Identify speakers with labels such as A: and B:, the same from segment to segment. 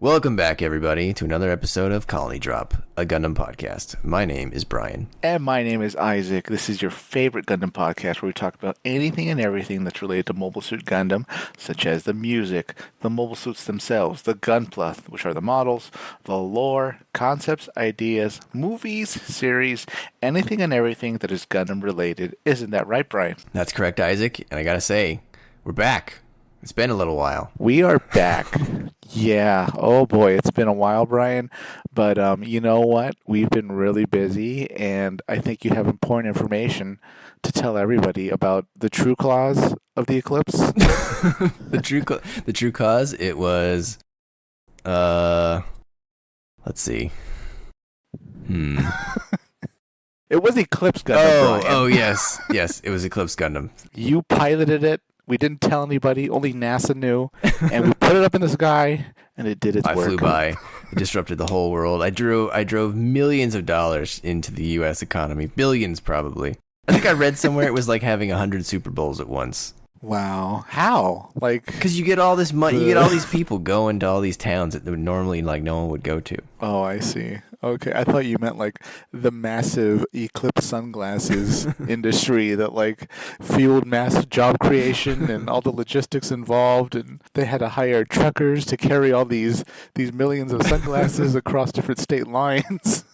A: Welcome back, everybody, to another episode of Colony Drop, a Gundam podcast. My name is Brian.
B: And my name is Isaac. This is your favorite Gundam podcast where we talk about anything and everything that's related to Mobile Suit Gundam, such as the music, the mobile suits themselves, the gunpla, which are the models, the lore, concepts, ideas, movies, series, anything and everything that is Gundam related. Isn't that right, Brian?
A: That's correct, Isaac. And I gotta say, we're back. It's been a little while.
B: We are back. Yeah. Oh boy, it's been a while, Brian. But you know what? We've been really busy, and I think you have important information to tell everybody about the true cause of the eclipse.
A: The true cause, it was let's see.
B: It was Eclipse Gundam, Brian.
A: Oh yes. Yes, it was Eclipse Gundam.
B: You piloted it. We didn't tell anybody. Only NASA knew. And we put it up in the sky, and it did its work.
A: I flew by. It disrupted the whole world. I drove millions of dollars into the U.S. economy. Billions, probably. I think I read somewhere it was like having 100 Super Bowls at once.
B: Wow. How?
A: Because you get all this money, you get all these people going to all these towns that normally no one would go to.
B: Oh, I see. Okay, I thought you meant the massive eclipse sunglasses industry that fueled massive job creation and all the logistics involved, and they had to hire truckers to carry all these millions of sunglasses across different state lines.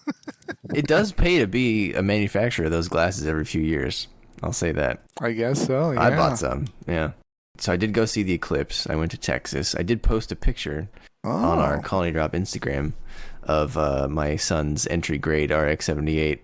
A: It does pay to be a manufacturer of those glasses every few years. I'll say that.
B: I guess so, yeah.
A: I bought some, yeah. So I did go see the eclipse. I went to Texas. I did post a picture on our Colony Drop Instagram of my son's entry grade RX-78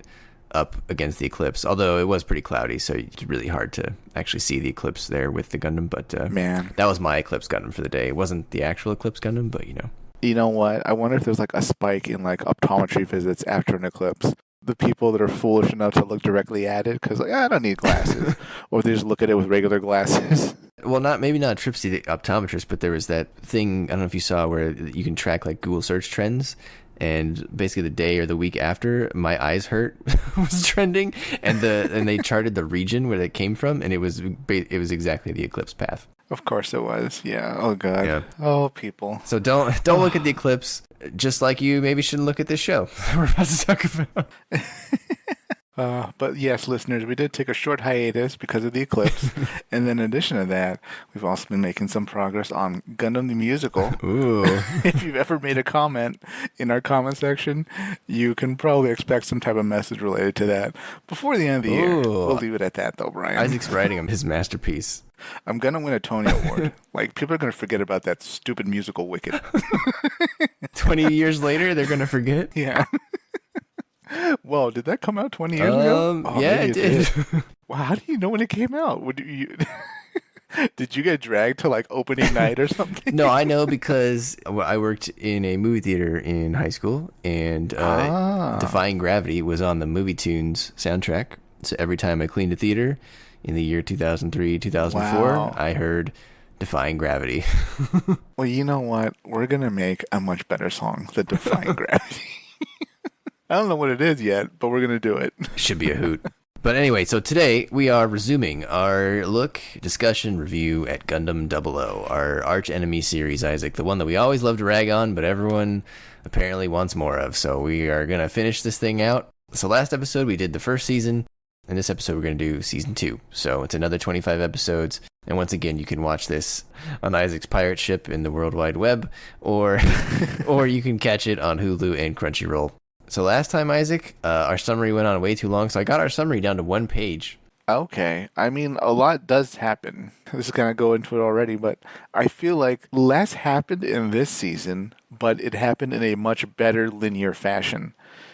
A: up against the eclipse, although it was pretty cloudy, so it's really hard to actually see the eclipse there with the Gundam. But man, that was my Eclipse Gundam for the day. It wasn't the actual Eclipse Gundam, but you know.
B: You know what? I wonder if there's a spike in optometry visits after an eclipse. The people that are foolish enough to look directly at it because I don't need glasses, or if they just look at it with regular glasses.
A: Well, maybe not trips to the optometrist, but there was that thing, I don't know if you saw, where you can track Google search trends, and basically the day or the week after my eyes hurt was trending, and they charted the region where it came from, and it was exactly the eclipse path.
B: Of course it was. Yeah. Oh god. Yeah. Oh people.
A: So don't look at the eclipse. Just like you maybe shouldn't look at this show we're about to talk about.
B: But yes, listeners, we did take a short hiatus because of the eclipse. And then in addition to that, we've also been making some progress on Gundam the Musical.
A: Ooh.
B: If you've ever made a comment in our comment section, you can probably expect some type of message related to that before the end of the year. We'll leave it at that, though, Brian.
A: Isaac's writing him his masterpiece.
B: I'm going to win a Tony Award. People are going to forget about that stupid musical Wicked.
A: 20 years later, they're going to forget?
B: Yeah. Whoa, did that come out 20 years ago?
A: Oh, yeah, it did.
B: Wow, how do you know when it came out? Did you get dragged to opening night or something?
A: No, I know because I worked in a movie theater in high school, and Defying Gravity was on the Movie Tunes soundtrack. So every time I cleaned a theater in the year 2003, 2004, wow, I heard Defying Gravity.
B: Well, you know what? We're going to make a much better song than Defying Gravity. I don't know what it is yet, but we're going to do it.
A: Should be a hoot. But anyway, so today we are resuming our look, discussion, review at Gundam 00, our arch enemy series, Isaac, the one that we always love to rag on, but everyone apparently wants more of. So we are going to finish this thing out. So last episode we did the first season, and this episode we're going to do season 2. So it's another 25 episodes. And once again, you can watch this on Isaac's pirate ship in the World Wide Web, or you can catch it on Hulu and Crunchyroll. So last time, Isaac, our summary went on way too long, so I got our summary down to 1 page.
B: Okay. I mean, a lot does happen. This is going to go into it already, but I feel like less happened in this season, but it happened in a much better linear fashion,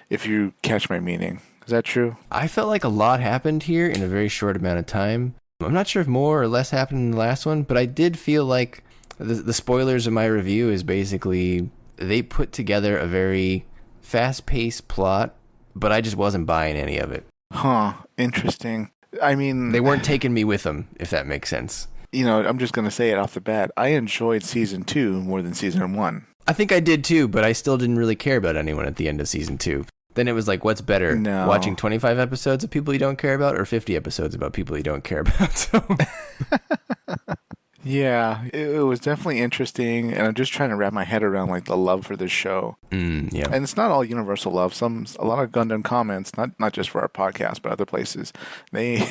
B: if you catch my meaning. Is that true?
A: I felt like a lot happened here in a very short amount of time. I'm not sure if more or less happened in the last one, but I did feel like the spoilers of my review is basically they put together a very fast-paced plot, but I just wasn't buying any of it.
B: Huh. Interesting. I mean,
A: they weren't taking me with them, if that makes sense.
B: You know, I'm just going to say it off the bat. I enjoyed season 2 more than season 1.
A: I think I did too, but I still didn't really care about anyone at the end of season 2. Then it was what's better, watching 25 episodes of people you don't care about or 50 episodes about people you don't care about? So.
B: Yeah, it was definitely interesting, and I'm just trying to wrap my head around like the love for this show.
A: Yeah.
B: And it's not all universal love. A lot of Gundam comments, not just for our podcast, but other places, they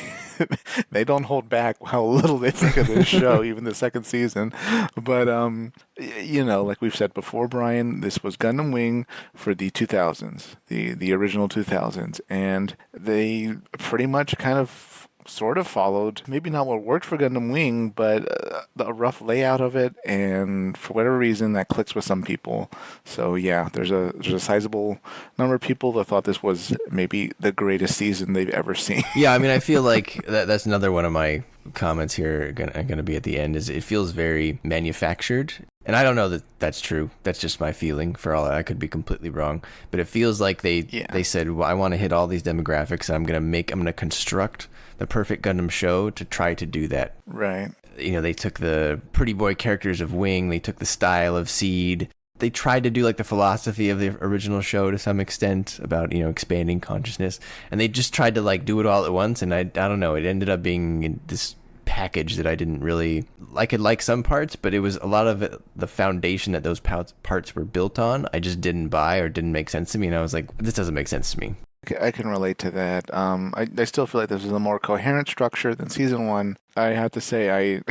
B: they don't hold back how little they think of this show, even the second season. But like we've said before, Brian, this was Gundam Wing for the 2000s, the original 2000s, and they pretty much kind of sort of followed, maybe not what worked for Gundam Wing, but the rough layout of it, and for whatever reason, that clicks with some people. So yeah, there's a sizable number of people that thought this was maybe the greatest season they've ever seen.
A: Yeah, I mean, I feel like that's another one of my comments here gonna be at the end, is it feels very manufactured. And I don't know that that's true. That's just my feeling. For all I could be completely wrong, but it feels like they said, well, I want to hit all these demographics, and I'm gonna construct the perfect Gundam show to try to do that.
B: Right.
A: They took the pretty boy characters of Wing, they took the style of Seed. They tried to do like the philosophy of the original show to some extent about, expanding consciousness, and they just tried to like do it all at once. And I don't know, it ended up being this package that I didn't really I could like some parts, but it was a lot of it, the foundation that those parts were built on, I just didn't buy or didn't make sense to me, and I was like, this doesn't make sense to me.
B: I can relate to that. I still feel like this is a more coherent structure than season one. I have to say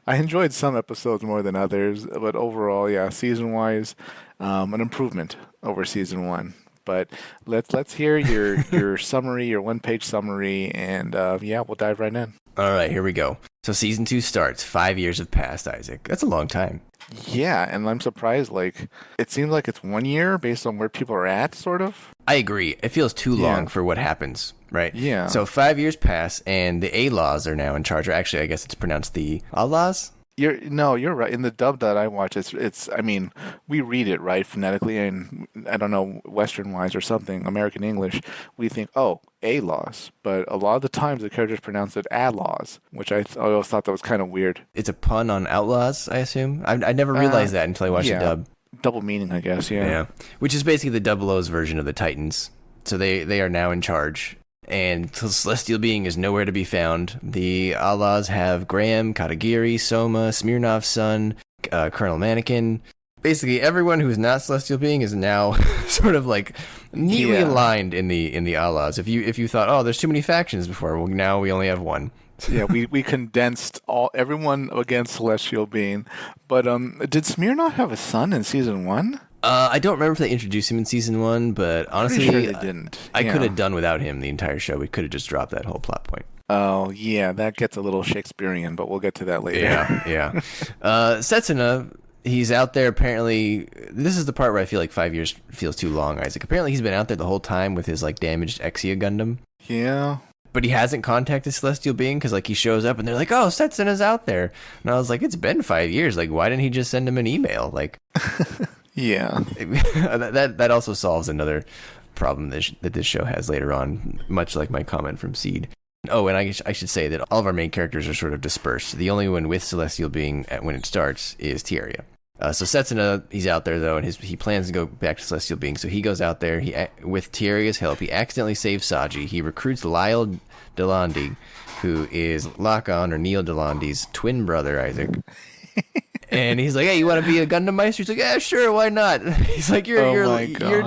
B: I enjoyed some episodes more than others, but overall, yeah, season wise, an improvement over season one. But let's hear your summary, your 1-page summary, and we'll dive right in.
A: All right, here we go. So season 2 starts. 5 years have passed, Isaac. That's a long time.
B: Yeah, and I'm surprised. Like, it seems like it's 1 year based on where people are at, sort of.
A: I agree. It feels too long for what happens, right?
B: Yeah.
A: So 5 years pass, and the A-Laws are now in charge. Or actually, I guess it's pronounced the Allahs?
B: You're right. In the dub that I watch, it's. I mean, we read it right phonetically, and I don't know, Western wise or something, American English, we think, oh, A-Laws, but a lot of the times the characters pronounce it A-Laws, which I always thought that was kind of weird.
A: It's a pun on Outlaws, I assume. I never realized that until I watched the dub.
B: Double meaning, I guess. Yeah.
A: Which is basically the Double O's version of the Titans. So they are now in charge. And the Celestial Being is nowhere to be found. The Allahs have Graham, Katagiri, Soma, Smirnov's son, Colonel Mannequin. Basically, everyone who is not Celestial Being is now sort of like neatly aligned in the Allahs. If you thought, oh, there's too many factions before, well, now we only have one.
B: Yeah, we condensed everyone against Celestial Being. But did Smirnov have a son in season 1?
A: I don't remember if they introduced him in season 1, but honestly,
B: sure they didn't.
A: I could have done without him the entire show. We could have just dropped that whole plot point.
B: Oh, yeah, that gets a little Shakespearean, but we'll get to that later.
A: Yeah. Setsuna, he's out there apparently. This is the part where I feel like 5 years feels too long, Isaac. Apparently he's been out there the whole time with his like damaged Exia Gundam.
B: Yeah. But
A: he hasn't contacted Celestial Being because like he shows up and they're like, oh, Setsuna's out there. And I was like, it's been 5 years. Like, why didn't he just send him an email? Like...
B: Yeah.
A: that also solves another problem that this show has later on, much like my comment from Seed. Oh, and I should say that all of our main characters are sort of dispersed. The only one with Celestial Being when it starts is Tieria. So Setsuna, he's out there though, and he plans to go back to Celestial Being. So he goes out there. With Tieria's help, he accidentally saves Saji. He recruits Lyle Delandi, who is Lock-On or Neil Delandi's twin brother, Isaac. And he's like, hey, you want to be a Gundam Meister? He's like, yeah, sure, why not? He's like, you're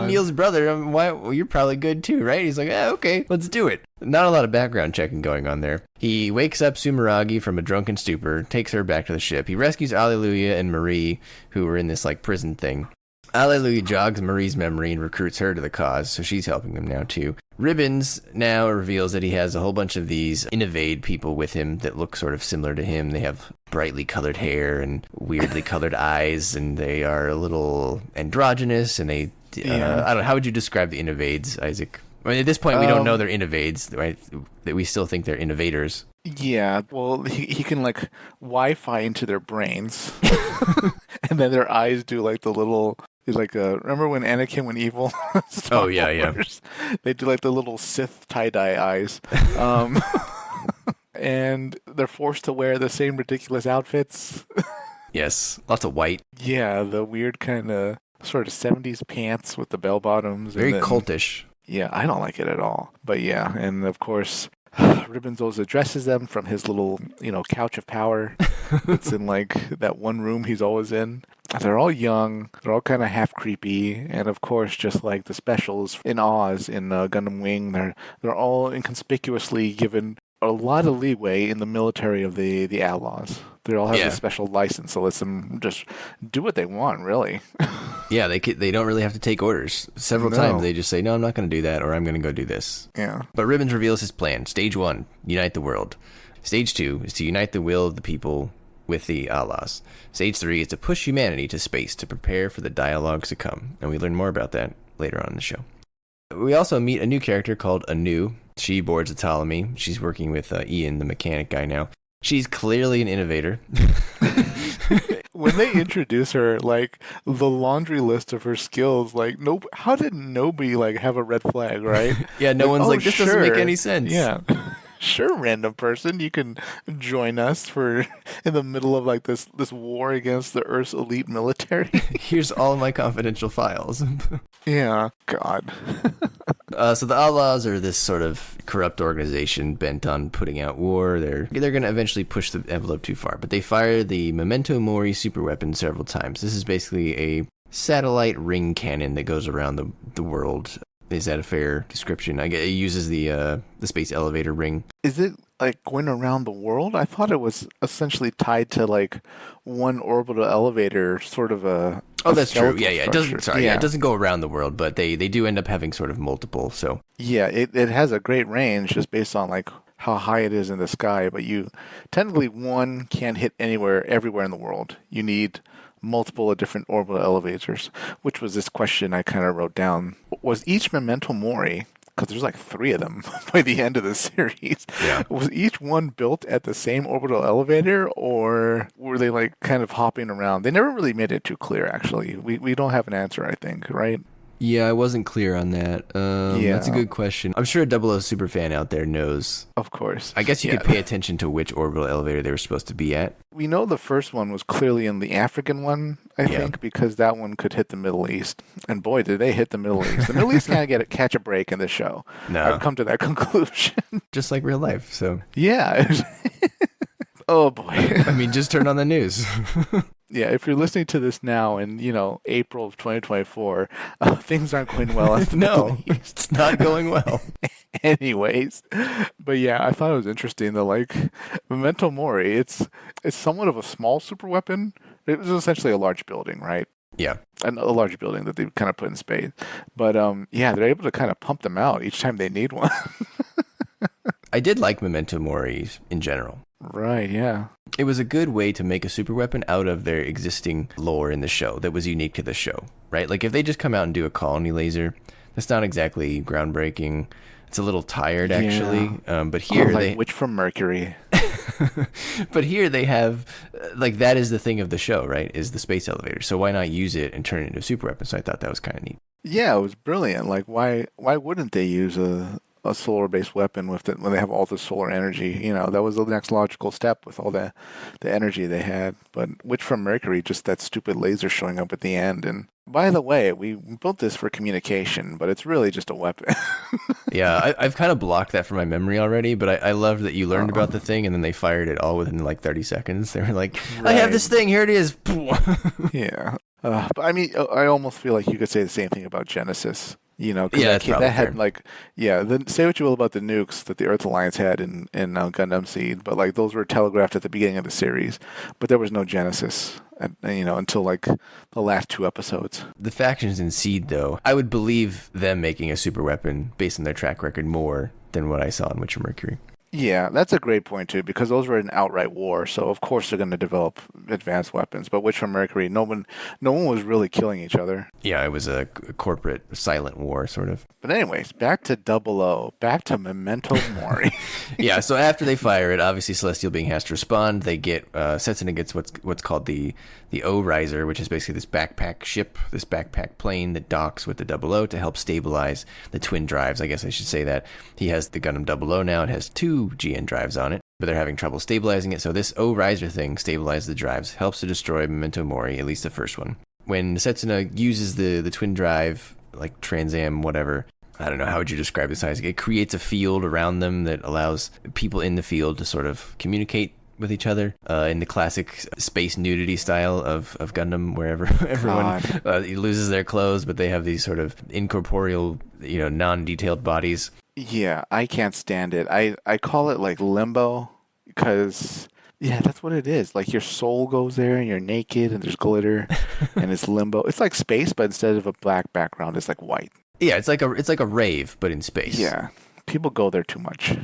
A: Neil's brother. Well, you're probably good too, right? He's like, yeah, okay, let's do it. Not a lot of background checking going on there. He wakes up Sumeragi from a drunken stupor, takes her back to the ship. He rescues Allelujah and Marie, who were in this like prison thing. Allelujah jogs Marie's memory and recruits her to the cause, so she's helping them now too. Ribbons now reveals that he has a whole bunch of these Innovade people with him that look sort of similar to him. They have brightly colored hair and weirdly colored eyes, and they are a little androgynous, and they... I don't know, how would you describe the Innovades, Isaac? I mean, at this point, we don't know they're Innovades, right? That we still think they're Innovators.
B: Yeah, well, he can, like, Wi-Fi into their brains, and then their eyes do, like, the little... Like remember when Anakin went evil?
A: Oh yeah.
B: They do like the little Sith tie-dye eyes, and they're forced to wear the same ridiculous outfits.
A: Yes, lots of white.
B: Yeah, the weird kind of sort of 70s pants with the bell bottoms.
A: Very cultish.
B: Yeah, I don't like it at all. But yeah, and of course Ribbons always addresses them from his little, couch of power. It's in like that one room he's always in. They're all young. They're all kind of half creepy, and of course, just like the specials in Oz in Gundam Wing, they're all inconspicuously given a lot of leeway in the military of the Outlaws. They all have
A: Yeah.
B: a special license that lets them just do what they want, really.
A: Yeah, they don't really have to take orders. Several
B: No.
A: times they just say, no, I'm not going to do that, or I'm going to go do this.
B: Yeah.
A: But Ribbons reveals his plan. Stage 1, unite the world. Stage 2 is to unite the will of the people with the Allahs. Stage 3 is to push humanity to space to prepare for the dialogues to come. And we learn more about that later on in the show. We also meet a new character called Anu. She boards a Ptolemy. She's working with Ian, the mechanic guy now. She's clearly an innovator.
B: When they introduce her, like the laundry list of her skills, like how did nobody like have a red flag, right?
A: Yeah, no one's like, this doesn't make any sense.
B: Yeah. Sure, random person, you can join us for in the middle of like this war against the Earth's elite military.
A: Here's all my confidential files.
B: Yeah, God.
A: So the Outlaws are this sort of corrupt organization bent on putting out war. They're going to eventually push the envelope too far, but they fire the Memento Mori superweapon several times. This is basically a satellite ring cannon that goes around the world. Is that a fair description? I guess it uses the space elevator ring.
B: Is it like going around the world? I thought it was essentially tied to like one orbital elevator, sort of a.
A: Oh, that's true. Yeah.
B: structure.
A: It doesn't. Sorry, yeah, it doesn't go around the world, but they do end up having sort of multiple. So
B: Yeah, it has a great range just based on like how high it is in the sky, but you technically one can't hit everywhere in the world. You need multiple different orbital elevators, which was this question I kind of wrote down. Was each Memento Mori, because there's like 3 of them by the end of the series,
A: Yeah.
B: was each one built at the same orbital elevator, or were they like kind of hopping around? They never really made it too clear, actually. We don't have an answer, I think, right?
A: yeah, I wasn't clear on that.
B: Yeah.
A: That's a good question. I'm sure a 00 superfan out there knows.
B: Of course.
A: I guess you could pay attention to which orbital elevator they were supposed to be at.
B: We know the first one was clearly in the African one, I think, because that one could hit the Middle East. And boy, did they hit the Middle East. The Middle East kind of catch a break in this show.
A: No.
B: I've come to that conclusion.
A: Just like real life, so.
B: Yeah. Oh, boy.
A: I mean, just turn on the news.
B: Yeah, if you're listening to this now in, April of 2024, things aren't going well at the
A: No,
B: Middle East.
A: it's not going well.
B: Anyways, but yeah, I thought it was interesting that like Memento Mori, it's somewhat of a small super weapon. It was essentially a large building, right?
A: Yeah.
B: A large building that they kind of put in space. But yeah, they're able to kind of pump them out each time they need one.
A: I did like Memento Mori in general.
B: Right, yeah.
A: It was a good way to make a super weapon out of their existing lore in the show that was unique to the show, right? Like if they just come out and do a colony laser, that's not exactly groundbreaking. It's a little tired, actually. But here
B: like Witch from Mercury.
A: but here they have, like, that is the thing of the show, right? Is the space elevator. So why not use it and turn it into a super weapon? So I thought that was kind of neat.
B: Yeah, it was brilliant. Like, why wouldn't they use a solar-based weapon when they have all the solar energy? That was the next logical step with all the energy they had. But Witch from Mercury, just that stupid laser showing up at the end. And by the way, we built this for communication, but it's really just a weapon.
A: Yeah, I've kind of blocked that from my memory already, but I loved that you learned about the thing and then they fired it all within like 30 seconds. They were like, I have this thing, here it is.
B: Yeah. But I mean, I almost feel like you could say the same thing about Genesis. 'Cause
A: Yeah, that's probably
B: that had
A: fair.
B: like, say what you will about the nukes that the Earth Alliance had in Gundam Seed, but like those were telegraphed at the beginning of the series, but there was no Genesis, until like the last 2 episodes.
A: The factions in Seed, though, I would believe them making a super weapon based on their track record more than what I saw in Witcher Mercury.
B: Yeah, that's a great point too, because those were an outright war, so of course they're going to develop advanced weapons. But Witch from Mercury, no one was really killing each other.
A: Yeah, it was a corporate silent war, sort of.
B: But anyways, back to 00, back to Memento Mori.
A: Yeah, so after they fire it, obviously Celestial Being has to respond. They get Setsuna gets what's called the O-Riser, which is basically this backpack ship, this backpack plane that docks with the 00 to help stabilize the twin drives. I guess I should say that. He has the Gundam 00 now. It has 2 GN drives on it, but they're having trouble stabilizing it. So this O-Riser thing stabilizes the drives, helps to destroy Memento Mori, at least the first one. When Setsuna uses the twin drive, like Trans Am, whatever, I don't know, how would you describe this, Isaac? It creates a field around them that allows people in the field to sort of communicate with each other in the classic space nudity style of Gundam, wherever everyone loses their clothes, but they have these sort of incorporeal, non-detailed bodies.
B: Yeah, I can't stand it. I call it like limbo because, yeah, that's what it is. Like your soul goes there and you're naked and there's glitter and it's limbo. It's like space, but instead of a black background, it's like white.
A: Yeah, it's like a rave, but in space.
B: Yeah, people go there too much.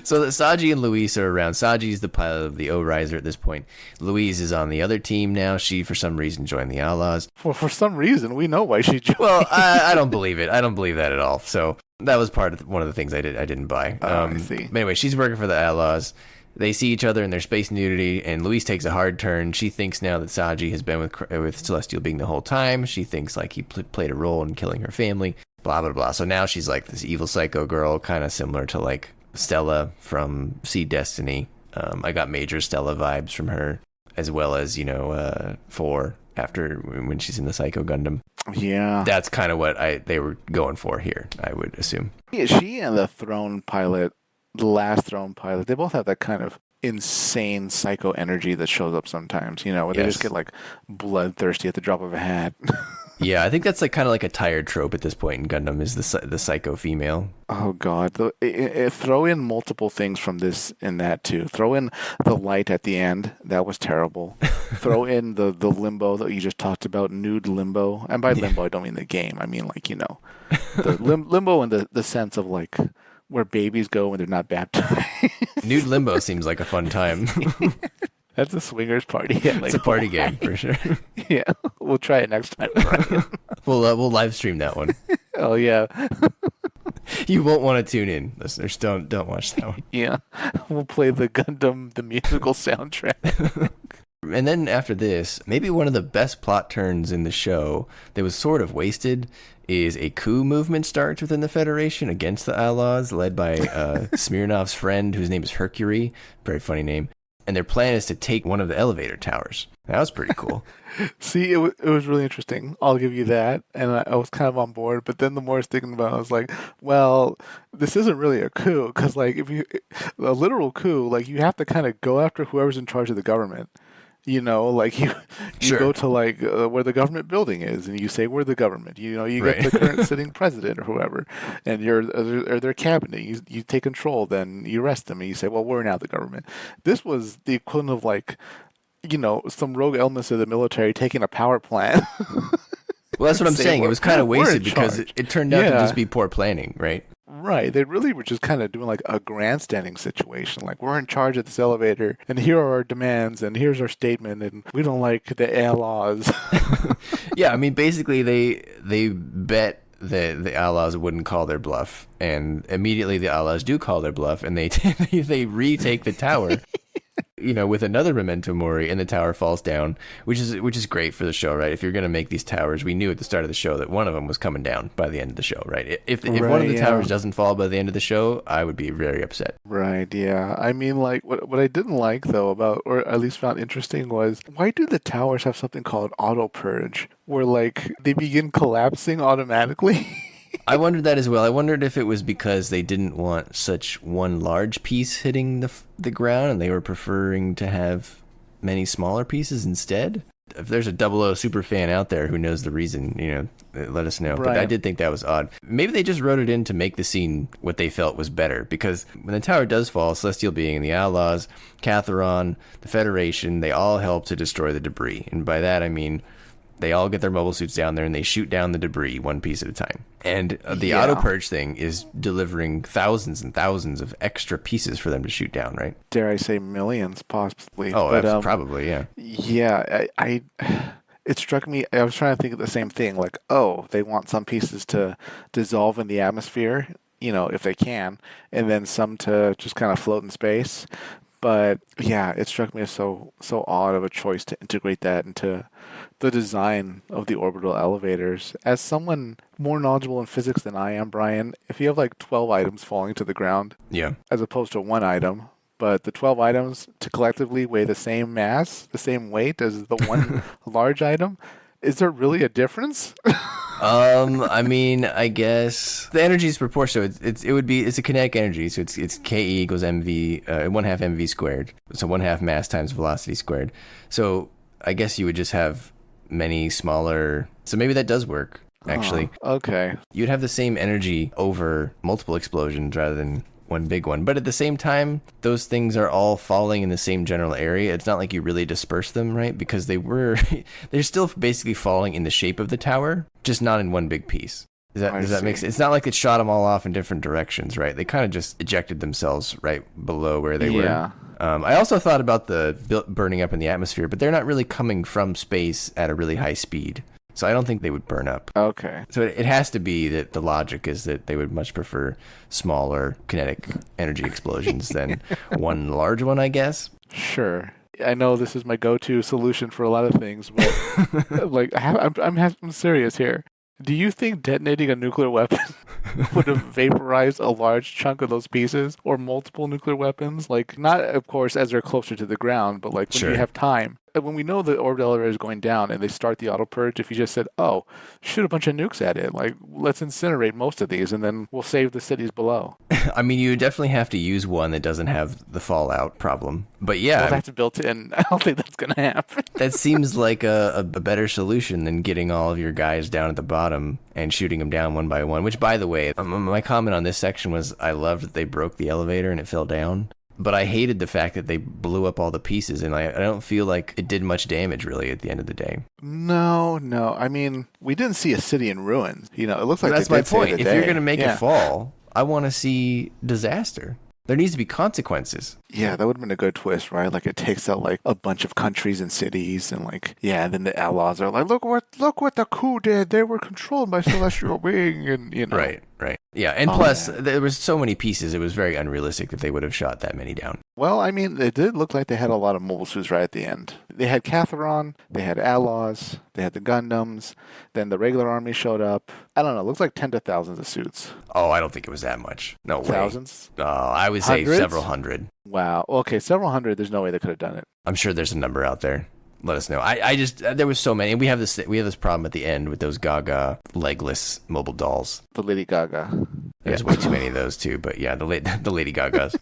A: So that Saji and Louise are around. Saji's the pilot of the O-Riser at this point. Louise is on the other team now. She, for some reason, joined the Outlaws.
B: For some reason, we know why she joined.
A: Well, I don't believe it. I don't believe that at all. So that was one of the things I didn't buy.
B: I see.
A: But anyway, she's working for the Outlaws. They see each other in their space nudity, and Louise takes a hard turn. She thinks now that Saji has been with Celestial Being the whole time. She thinks like he played a role in killing her family, blah, blah, blah. So now she's like this evil psycho girl, kind of similar to like Stella from Seed Destiny. I got major Stella vibes from her, as well as, 4 after when she's in the Psycho Gundam.
B: Yeah.
A: That's kind of what they were going for here, I would assume.
B: Yeah, she and the last Throne pilot, they both have that kind of insane psycho energy that shows up sometimes, where they just get like bloodthirsty at the drop of a hat.
A: Yeah, I think that's like kind of like a tired trope at this point in Gundam is the psycho female.
B: Oh God! Throw in multiple things from this and that too. Throw in the light at the end. That was terrible. Throw in the limbo that you just talked about, nude limbo. And by limbo, I don't mean the game. I mean like the limbo in the sense of like where babies go when they're not baptized.
A: Nude limbo seems like a fun time.
B: That's a swingers party. Yeah,
A: it's a party game for sure.
B: Yeah, we'll try it next time, Brian.
A: We'll live stream that one.
B: Oh yeah.
A: You won't want to tune in, listeners. Don't watch that one.
B: Yeah, we'll play the Gundam the Musical soundtrack.
A: And then after this, maybe one of the best plot turns in the show that was sort of wasted is a coup movement starts within the Federation against the Outlaws, led by Smirnov's friend, whose name is Hercury. Very funny name. And their plan is to take one of the elevator towers. That was pretty cool.
B: See, it was really interesting. I'll give you that. And I was kind of on board. But then the more I was thinking about it, I was like, well, this isn't really a coup. Because, like, a literal coup, like, you have to kind of go after whoever's in charge of the government. Like you
A: Sure.
B: go to like where the government building is, and you say we're the government. You
A: Right.
B: get the current sitting president or whoever, and you're or their cabinet. You take control, then you arrest them, and you say, well, we're now the government. This was the equivalent of like, some rogue elements of the military taking a power plant.
A: Well, that's what I'm saying. It was kind of wasted because it turned out to just be poor planning, right?
B: Right. They really were just kind of doing like a grandstanding situation. Like, we're in charge of this elevator, and here are our demands, and here's our statement, and we don't like the air laws.
A: Yeah, I mean, basically they bet that the Outlaws wouldn't call their bluff, and immediately the Outlaws do call their bluff, and they they retake the tower. With another memento mori, and the tower falls down, which is great for the show, right? If you're going to make these towers, we knew at the start of the show that one of them was coming down by the end of the show, right? If one of the towers doesn't fall by the end of the show, I would be very upset.
B: Right, yeah. I mean, like, what I didn't like, though, or at least found interesting, was why do the towers have something called auto-purge, where, like, they begin collapsing automatically?
A: I wondered that as well. I wondered if it was because they didn't want such one large piece hitting the ground, and they were preferring to have many smaller pieces instead. If there's a 00 super fan out there who knows the reason, let us know. Right. But I did think that was odd. Maybe they just wrote it in to make the scene what they felt was better, because when the tower does fall, Celestial Being and the Outlaws, Catharon, the Federation, they all help to destroy the debris. And by that I mean they all get their mobile suits down there and they shoot down the debris one piece at a time. And the auto purge thing is delivering thousands and thousands of extra pieces for them to shoot down, right?
B: Dare I say millions, possibly.
A: Oh, but, probably, yeah.
B: Yeah, it struck me, I was trying to think of the same thing, like, they want some pieces to dissolve in the atmosphere, if they can, and then some to just kind of float in space. But yeah, it struck me as so odd of a choice to integrate that into the design of the orbital elevators. As someone more knowledgeable in physics than I am, Brian, if you have like 12 items falling to the ground, as opposed to one item, but the 12 items to collectively weigh the same mass, the same weight as the one large item, is there really a difference?
A: I mean, I guess the energy is proportional. It's a kinetic energy, so it's Ke equals mv, 1/2 mv squared. So 1/2 mass times velocity squared. So I guess you would just have many smaller. So maybe that does work. Actually,
B: okay.
A: you'd have the same energy over multiple explosions rather than one big one. But at the same time, those things are all falling in the same general area. It's not like you really disperse them, right? Because they're still basically falling in the shape of the tower, just not in one big piece. Does that make sense? It's not like it shot them all off in different directions, right? They kind of just ejected themselves right below where they were. I also thought about the burning up in the atmosphere, but they're not really coming from space at a really high speed. So I don't think they would burn up.
B: Okay.
A: So it has to be that the logic is that they would much prefer smaller kinetic energy explosions than one large one, I guess.
B: Sure. I know this is my go-to solution for a lot of things, but like I'm serious here. Do you think detonating a nuclear weapon would have vaporized a large chunk of those pieces, or multiple nuclear weapons? Like, not, of course, as they're closer to the ground, but like when you have time. When we know the orbital elevator is going down and they start the auto purge, if you just said, oh, shoot a bunch of nukes at it, like, let's incinerate most of these and then we'll save the cities below.
A: I mean, you definitely have to use one that doesn't have the fallout problem. But yeah.
B: Well, that's built in. I don't think that's going to happen.
A: That seems like a better solution than getting all of your guys down at the bottom and shooting them down one by one. Which, by the way, my comment on this section was I loved that they broke the elevator and it fell down. But I hated the fact that they blew up all the pieces, and I don't feel like it did much damage, really, at the end of the day.
B: No. I mean, we didn't see a city in ruins. You know, it looks like
A: that's my point. If you're going to make
B: it
A: fall, I want to see disaster. There needs to be consequences.
B: Yeah, that would have been a good twist, right? Like, it takes out, like, a bunch of countries and cities, and, like, yeah, and then the Outlaws are like, look what the coup did. They were controlled by Celestial Being, and, you know.
A: Right. Yeah, and plus, there was so many pieces, it was very unrealistic that they would have shot that many down.
B: Well, I mean, it did look like they had a lot of mobile suits right at the end. They had Catharon, they had Outlaws, they had the Gundams, then the regular army showed up. I don't know, it looks like tens of thousands of suits.
A: Oh, I don't think it was that much. No way.
B: Thousands?
A: I would say
B: Hundreds?
A: several hundred.
B: Wow. Okay, several hundred, there's no way they could have done it.
A: I'm sure there's a number out there. Let us know. I just there was so many. And we have this problem at the end with those Gaga legless mobile dolls.
B: The Lady Gaga.
A: There's way too many of those too. But yeah, the Lady Gagas.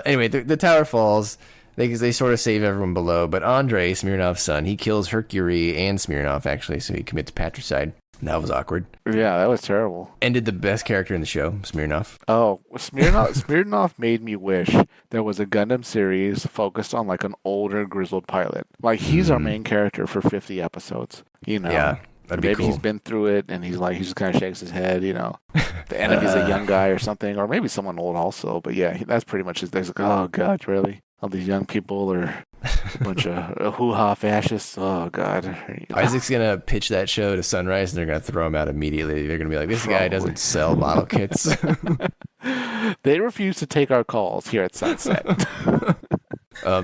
A: Anyway, the tower falls. They sort of save everyone below. But Andre, Smirnov's son, he kills Hercury and Smirnov actually, so he commits patricide. That was awkward.
B: Yeah, that was terrible.
A: Ended the best character in the show, Smirnov.
B: Oh, Smirnov made me wish there was a Gundam series focused on like an older grizzled pilot. Like, he's our main character for 50 episodes. You know.
A: Yeah.
B: Maybe cool. He's been through it and he just kind of shakes his head, you know. The enemy's a young guy or something, or maybe someone old also. But yeah, that's pretty much his. Like, oh God, really? All these young people are a bunch of hoo-ha fascists. Oh God.
A: Isaac's gonna pitch that show to Sunrise, and they're gonna throw him out immediately. They're gonna be like, "This guy doesn't sell model kits."
B: They refuse to take our calls here at Sunset.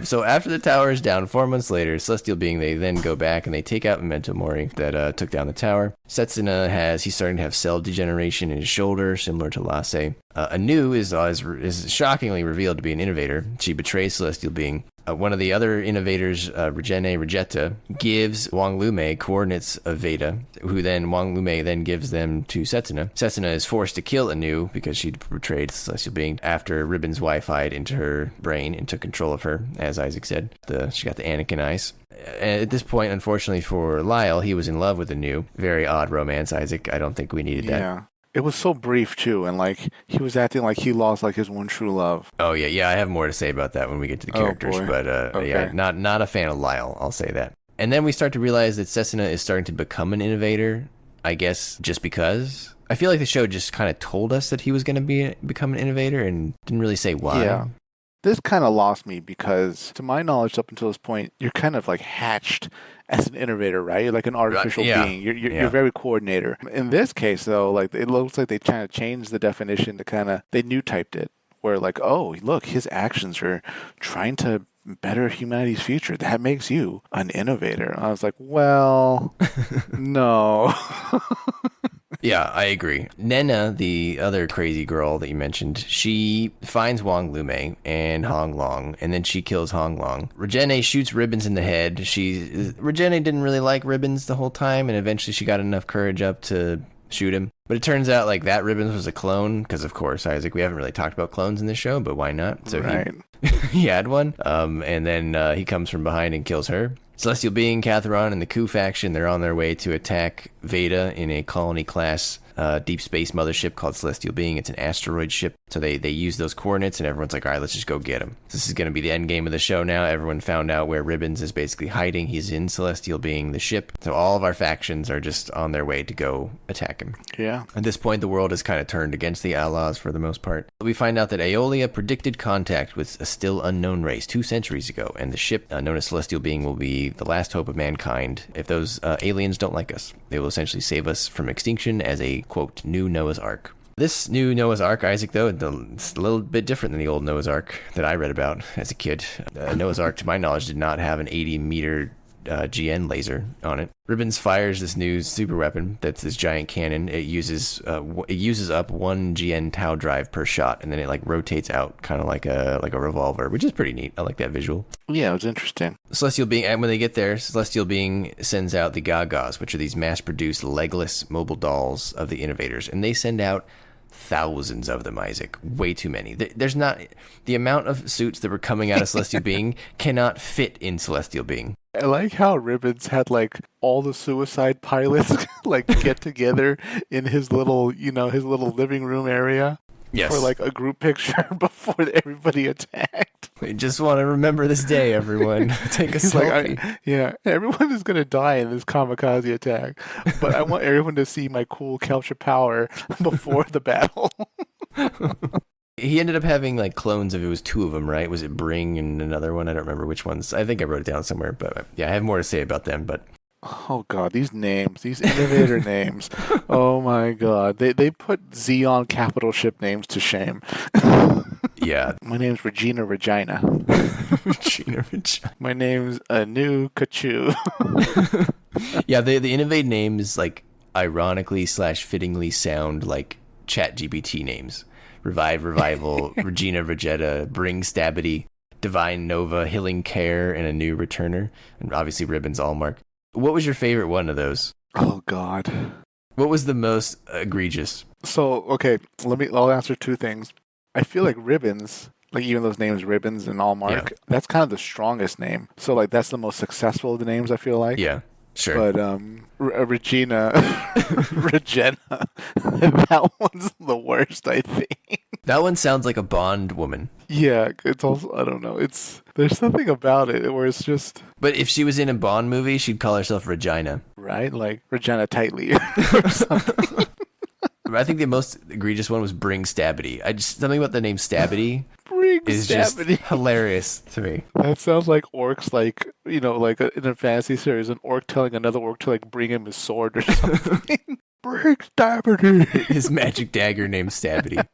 A: So after the tower is down, 4 months later, Celestial Being, they then go back and they take out Memento Mori that took down the tower. Setsuna he's starting to have cell degeneration in his shoulder, similar to Lasse. Anu is shockingly revealed to be an innovator. She betrays Celestial Being. One of the other innovators, Regetta, gives Wang Lume coordinates of Veda, who then Wang Lume then gives them to Setsuna. Setsuna is forced to kill Anu because she betrayed Celestial Being after Ribbon's Wi-Fi'd into her brain and took control of her, as Isaac said. She got the Anakin eyes. At this point, unfortunately for Lyle, he was in love with Anu. Very odd romance, Isaac. I don't think we needed that.
B: Yeah. It was so brief too, and like he was acting like he lost like his one true love.
A: Oh yeah, I have more to say about that when we get to the characters, but
B: okay.
A: Yeah, not a fan of Lyle, I'll say that. And then we start to realize that Setsuna is starting to become an innovator, I guess just because. I feel like the show just kind of told us that he was going to become an innovator and didn't really say why.
B: Yeah. This kind of lost me because, to my knowledge, up until this point, you're kind of like hatched as an innovator, right? You're like an artificial being. You're very coordinator. In this case, though, like it looks like they kind of changed the definition to they new typed it, where like, oh, look, his actions are trying to better humanity's future. That makes you an innovator. And I was like, well, no.
A: Yeah, I agree. Nena, the other crazy girl that you mentioned, she finds Wong Lume and Hong Long, and then she kills Hong Long. Regine shoots Ribbons in the head. Regine didn't really like Ribbons the whole time, and eventually she got enough courage up to shoot him. But it turns out like that Ribbons was a clone, because of course, Isaac, we haven't really talked about clones in this show, but why not? So
B: right.
A: he had one, and then he comes from behind and kills her. Celestial Being, Catharon, and the Ku faction, they're on their way to attack Veda in a colony-class deep space mothership called Celestial Being. It's an asteroid ship, so they use those coordinates, and everyone's like, all right, let's just go get him. So this is going to be the end game of the show now. Everyone found out where Ribbons is basically hiding. He's in Celestial Being, the ship. So all of our factions are just on their way to go attack him.
B: Yeah.
A: At this point, the world is kind of turned against the Outlaws for the most part. We find out that Aeolia predicted contact with a still unknown race 2 centuries ago, and the ship, known as Celestial Being, will be the last hope of mankind. If those aliens don't like us, they will essentially save us from extinction as a, quote, new Noah's Ark. This new Noah's Ark, Isaac, though, it's a little bit different than the old Noah's Ark that I read about as a kid. Noah's Ark, to my knowledge, did not have an 80-meter GN laser on it. Ribbons fires this new super weapon that's this giant cannon. It uses up 1 GN Tau drive per shot, and then it like rotates out kind of like a revolver, which is pretty neat. I like that visual.
B: Yeah, it was interesting.
A: Celestial Being, and when they get there, Celestial Being sends out the Gagas, which are these mass-produced legless mobile dolls of the Innovators, and they send out thousands of them, Isaac. Way too many. There's not the amount of suits that were coming out of Celestial Being cannot fit in Celestial Being.
B: I like how Ribbons had like all the suicide pilots like get together in his little living room area.
A: Yes.
B: For like a group picture before everybody attacked.
A: We just want to remember this day, everyone. Take a selfie.
B: Everyone is going to die in this kamikaze attack, but I want everyone to see my cool capture power before the battle.
A: He ended up having like clones of, it was 2 of them, right? Was it Bring and another one? I don't remember which ones. I think I wrote it down somewhere, but yeah, I have more to say about them, but
B: oh god, these names, these Innovator names. Oh my god. They put Xeon capital ship names to shame.
A: Yeah.
B: My name's Regina Regina.
A: Regina Regina.
B: My name's Anu Kachu.
A: Yeah, the Innovade names like ironically / fittingly sound like ChatGPT names. Revive, Revival, Regina Vegeta, Bring Stabity, Divine Nova, Hilling Care, and a new returner. And obviously Ribbons Allmark. What was your favorite one of those?
B: Oh god.
A: What was the most egregious?
B: So, okay, I'll answer 2 things. I feel like Ribbons, like even those names Ribbons and Allmark, that's kind of the strongest name. So like that's the most successful of the names, I feel like.
A: Yeah. Sure.
B: But Regina, that one's the worst, I think.
A: That one sounds like a Bond woman.
B: Yeah, it's also, I don't know, there's something about it where it's just...
A: But if she was in a Bond movie, she'd call herself Regina.
B: Right? Like Regina Tightly or something.
A: I think the most egregious one was Bring Stabity. Something about the name Stabity is just hilarious to me.
B: That sounds like orcs, like, in a fantasy series, an orc telling another orc to like bring him his sword or something. Bring Stabity.
A: His magic dagger named Stabity.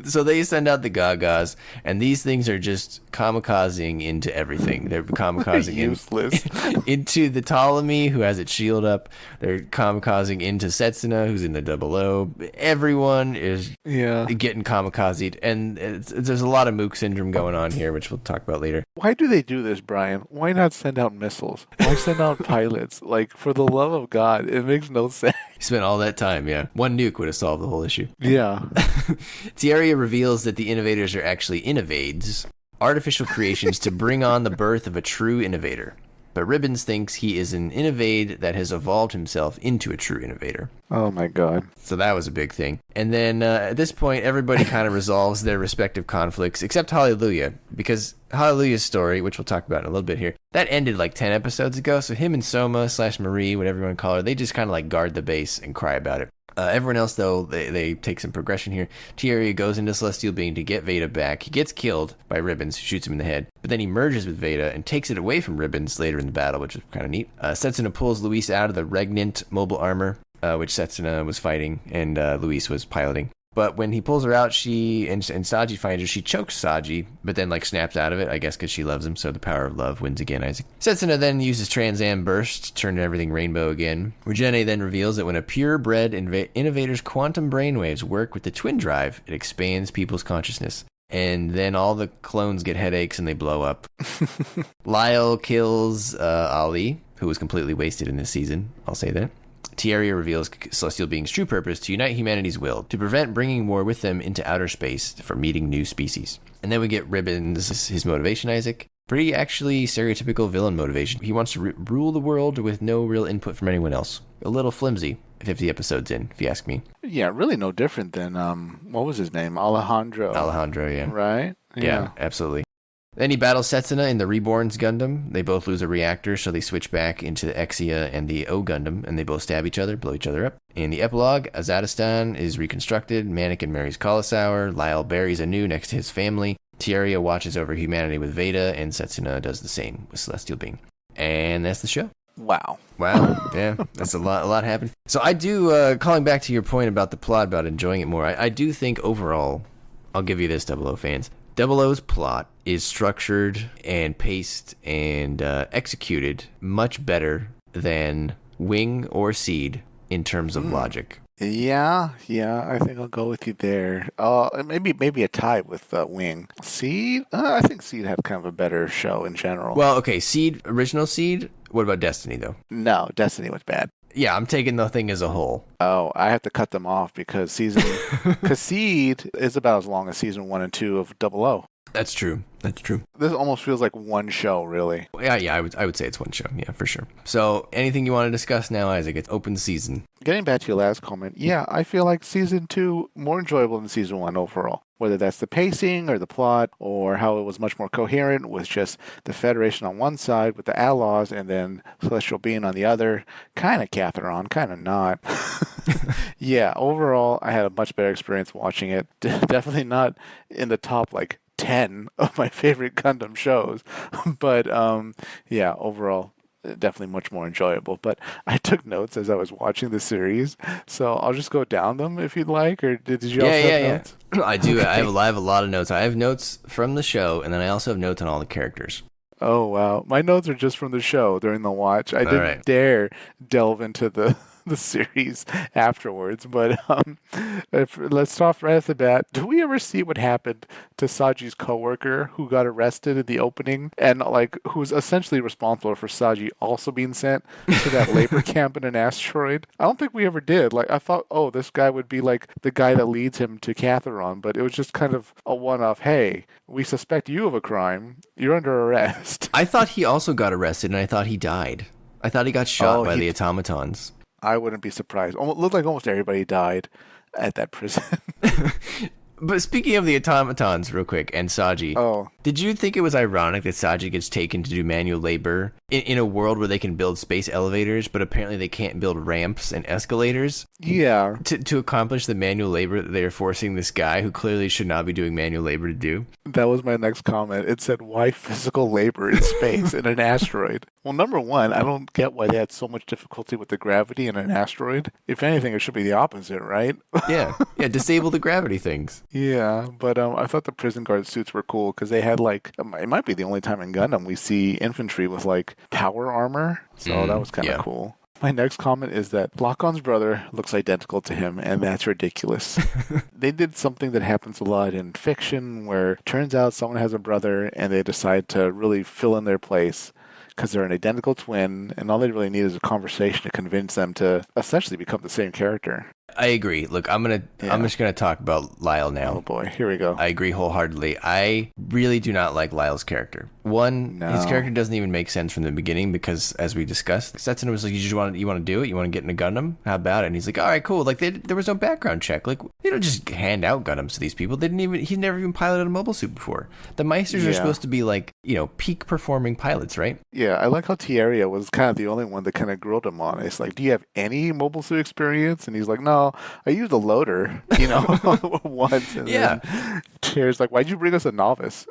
A: So they send out the Gagas, and these things are just kamikazing into everything. They're kamikazing
B: useless.
A: Into the Ptolemy, who has its shield up. They're kamikazing into Setsuna, who's in the 00. Everyone is getting kamikazed, and there's a lot of Mook syndrome going on here, which we'll talk about later.
B: Why do they do this, Brian? Why not send out missiles? Why send out pilots? Like, for the love of God, it makes no sense.
A: You spent all that time, yeah. One nuke would have solved the whole issue.
B: Yeah.
A: Thierry reveals that the Innovators are actually Innovades, artificial creations to bring on the birth of a true Innovator. But Ribbons thinks he is an Innovade that has evolved himself into a true Innovator.
B: Oh my god.
A: So that was a big thing. And then at this point, everybody kind of resolves their respective conflicts, except Allelujah, because Allelujah's story, which we'll talk about in a little bit here, that ended like 10 episodes ago. So him and Soma / Marie, whatever you want to call her, they just kind of like guard the base and cry about it. Everyone else, though, they take some progression here. Thierry goes into Celestial Being to get Veda back. He gets killed by Ribbons, who shoots him in the head. But then he merges with Veda and takes it away from Ribbons later in the battle, which is kind of neat. Setsuna pulls Louise out of the Regnant mobile armor, which Setsuna was fighting and Louise was piloting. But when he pulls her out, and Saji finds her. She chokes Saji, but then like snaps out of it, I guess because she loves him. So the power of love wins again, Isaac. Setsuna then uses Trans Am Burst to turn everything rainbow again. Regine then reveals that when a purebred Innovator's quantum brainwaves work with the twin drive, it expands people's consciousness. And then all the clones get headaches and they blow up. Lyle kills Ali, who was completely wasted in this season. I'll say that. Tieria reveals celestial beings' true purpose to unite humanity's will, to prevent bringing war with them into outer space for meeting new species. And then we get Ribbons, his motivation, Isaac. Pretty actually stereotypical villain motivation. He wants to rule the world with no real input from anyone else. A little flimsy, 50 episodes in, if you ask me.
B: Yeah, really no different than, what was his name? Alejandro,
A: yeah.
B: Right?
A: Yeah, absolutely. Then he battles Setsuna in the Reborn's Gundam. They both lose a reactor, so they switch back into the Exia and the O Gundam, and they both stab each other, blow each other up. In the epilogue, Azaddistan is reconstructed, Mannequin marries Cauliflower, Lyle buries Anu next to his family, Tieria watches over humanity with Veda, and Setsuna does the same with Celestial Being. And that's the show.
B: Wow.
A: Yeah, that's a lot happened. So I do, calling back to your point about the plot, about enjoying it more, I do think overall, I'll give you this, 00 fans, 00's plot is structured and paced and executed much better than Wing or Seed in terms of logic.
B: Yeah, I think I'll go with you there. Maybe a tie with Wing. Seed? I think Seed had kind of a better show in general.
A: Well, okay, Seed, original Seed. What about Destiny, though?
B: No, Destiny was bad.
A: Yeah, I'm taking the thing as a whole.
B: Oh, I have to cut them off because Seed is about as long as season 1 and 2 of 00.
A: That's true.
B: This almost feels like one show, really.
A: Yeah, I would say it's one show. Yeah, for sure. So, anything you want to discuss now, Isaac? It's open season.
B: Getting back to your last comment, yeah, I feel like season 2 more enjoyable than season 1 overall. Whether that's the pacing or the plot or how it was much more coherent with just the Federation on one side with the Outlaws and then Celestial Being on the other. Kind of Catherine, kind of not. Yeah, overall, I had a much better experience watching it. Definitely not in the top, 10 of my favorite Gundam shows. But, yeah, overall, definitely much more enjoyable. But I took notes as I was watching the series, so I'll just go down them if you'd like. Or did you also have notes?
A: I do. Okay. I have a lot of notes. I have notes from the show, and then I also have notes on all the characters.
B: Oh, wow. My notes are just from the show during the watch. I didn't dare delve into the series afterwards. But let's start right off the bat. Do we ever see what happened to Saji's coworker who got arrested in the opening and who's essentially responsible for Saji also being sent to that labor camp in an asteroid? I don't think we ever did. I thought, this guy would be the guy that leads him to Catherine, but it was just kind of a one-off. Hey, we suspect you of a crime. You're under arrest.
A: I thought he also got arrested, and I thought he died. I thought he got shot by the automatons.
B: I wouldn't be surprised. It looked like almost everybody died at that prison.
A: But speaking of the automatons, real quick, and Saji, did you think it was ironic that Saji gets taken to do manual labor in a world where they can build space elevators, but apparently they can't build ramps and escalators?
B: Yeah.
A: To accomplish the manual labor that they are forcing this guy who clearly should not be doing manual labor to do?
B: That was my next comment. It said, why physical labor in space in an asteroid? Well, number one, I don't get why they had so much difficulty with the gravity in an asteroid. If anything, it should be the opposite, right?
A: Yeah, disable the gravity things.
B: Yeah, but I thought the prison guard suits were cool because they had it might be the only time in Gundam we see infantry with power armor, so that was kind of cool. My next comment is that Lock-On's brother looks identical to him, and that's ridiculous. They did something that happens a lot in fiction where it turns out someone has a brother and they decide to really fill in their place because they're an identical twin, and all they really need is a conversation to convince them to essentially become the same character.
A: I agree. Look, I'm just gonna talk about Lyle now.
B: Oh boy, here we go.
A: I agree wholeheartedly. I really do not like Lyle's character. His character doesn't even make sense from the beginning because, as we discussed, Setsuna was like, you want to do it? You want to get in a Gundam? How about it? And he's like, all right, cool. There was no background check. They don't just hand out Gundams to these people. He's never even piloted a mobile suit before. The Meisters are supposed to be peak performing pilots, right?
B: Yeah, I like how Tieria was kind of the only one that kind of grilled him on it. It's like, do you have any mobile suit experience? And he's like, no, I used a loader, once. And then Tieria's like, why'd you bring us a novice?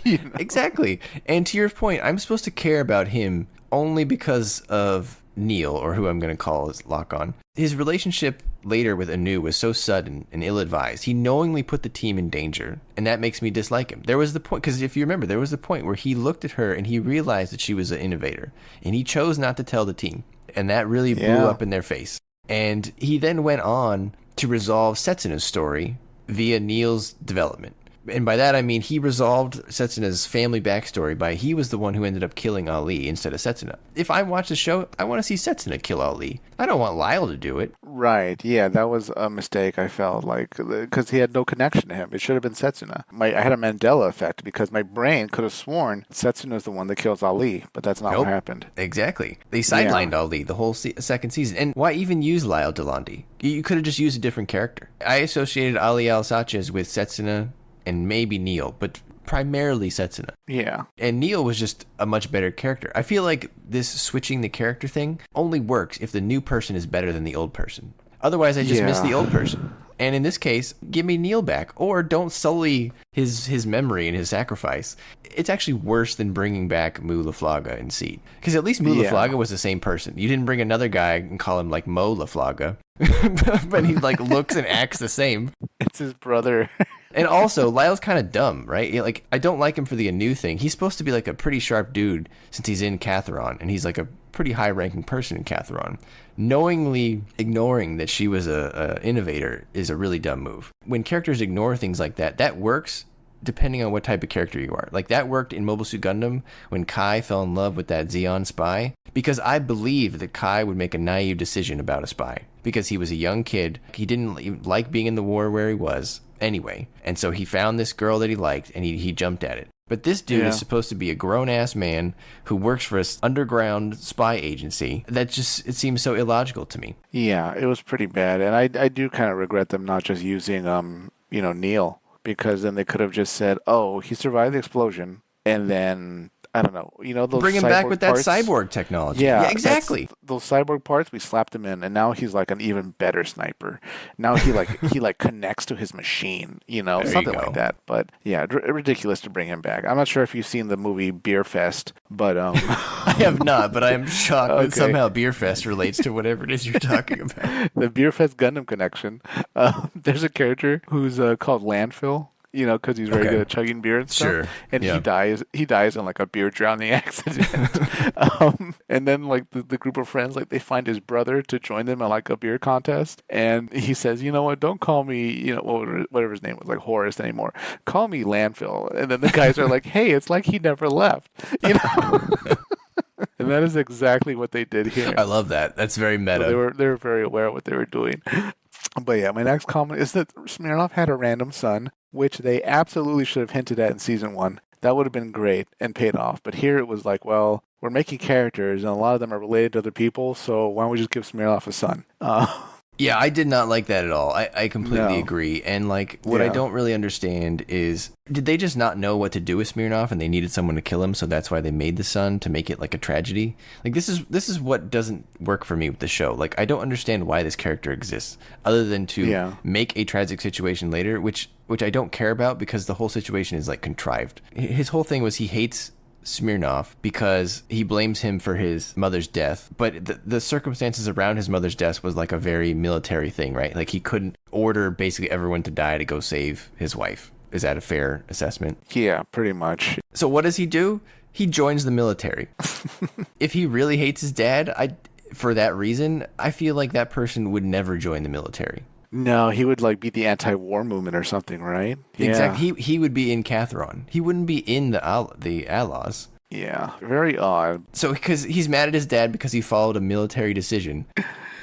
A: Exactly. And to your point, I'm supposed to care about him only because of Neil, or who I'm going to call as Lock-On. his relationship later with Anu was so sudden and ill-advised. He knowingly put the team in danger, and that makes me dislike him. There was the point, because if you remember, there was the point where he looked at her and he realized that she was an innovator, and he chose not to tell the team, and that really blew up in their face. And he then went on to resolve Setsuna's story via Neil's development. And by that, I mean he resolved Setsuna's family backstory by he was the one who ended up killing Ali instead of Setsuna. If I watch the show, I want to see Setsuna kill Ali. I don't want Lyle to do it.
B: Right. Yeah, that was a mistake, I felt like, because he had no connection to him. It should have been Setsuna. I had a Mandela effect because my brain could have sworn Setsuna is the one that kills Ali, but that's not what happened.
A: Exactly. They sidelined Ali the whole second season. And why even use Lyle Delandi? You could have just used a different character. I associated Ali Al-Sanchez with Setsuna and maybe Neil, but primarily Setsuna.
B: Yeah.
A: And Neil was just a much better character. I feel like this switching the character thing only works if the new person is better than the old person. Otherwise, I just miss the old person. And in this case, give me Neil back, or don't sully his memory and his sacrifice. It's actually worse than bringing back Mu Laflaga and Seed. Because at least Mu Laflaga was the same person. You didn't bring another guy and call him like Mo Laflaga. But he like looks and acts the same.
B: It's his brother.
A: And also, Lyle's kind of dumb, right? Like, I don't like him for the Anu thing. He's supposed to be like a pretty sharp dude since he's in Catharon, and he's like a pretty high-ranking person in Catharon. Knowingly ignoring that she was a innovator is a really dumb move. When characters ignore things like that, that works depending on what type of character you are. Like, that worked in Mobile Suit Gundam when Kai fell in love with that Zeon spy, because I believe that Kai would make a naive decision about a spy, because he was a young kid. He didn't like being in the war where he was anyway, and so he found this girl that he liked, and he jumped at it. But this dude is supposed to be a grown-ass man who works for an underground spy agency. That just, it seems so illogical to me.
B: Yeah, it was pretty bad, and I do kind of regret them not just using Neil, because then they could have just said, oh, he survived the explosion, and then I don't know, those
A: bring him back with
B: parts?
A: That cyborg technology.
B: Yeah,
A: exactly.
B: Those cyborg parts, we slapped him in, and now he's like an even better sniper. Now he connects to his machine, something like that. But yeah, ridiculous to bring him back. I'm not sure if you've seen the movie Beerfest, but
A: I have not, but I am shocked that somehow Beerfest relates to whatever it is you're talking about.
B: The Beerfest Gundam connection. There's a character who's called Landfill. Because he's very good at chugging beer and stuff.
A: Sure.
B: And he dies in like a beer drowning accident. And then like the group of friends, like they find his brother to join them at like a beer contest. And he says, you know what, don't call me, whatever his name was, like Horace anymore. Call me Landfill. And then the guys are like, hey, it's like he never left. And that is exactly what they did here.
A: I love that. That's very meta.
B: So they were very aware of what they were doing. But yeah, my next comment is that Smirnoff had a random son, which they absolutely should have hinted at in season 1. That would have been great and paid off. But here it was like, well, we're making characters, and a lot of them are related to other people, so why don't we just give Smirnoff a son?
A: Yeah, I did not like that at all. I completely agree. And like, what I don't really understand is, did they just not know what to do with Smirnoff, and they needed someone to kill him, so that's why they made the son, to make it like a tragedy? Like, this is what doesn't work for me with the show. Like, I don't understand why this character exists, other than to make a tragic situation later, which I don't care about, because the whole situation is like contrived. His whole thing was he hates Smirnoff because he blames him for his mother's death, but the circumstances around his mother's death was like a very military thing, right? Like, he couldn't order basically everyone to die to go save his wife. Is that a fair assessment?
B: Yeah, pretty much.
A: So what does he do? He joins the military. If he really hates his dad, for that reason, I feel like that person would never join the military.
B: No, he would like be the anti-war movement or something, right?
A: Exactly. He would be in Catharon. He wouldn't be in the Outlaws.
B: Yeah, very odd.
A: So because he's mad at his dad because he followed a military decision.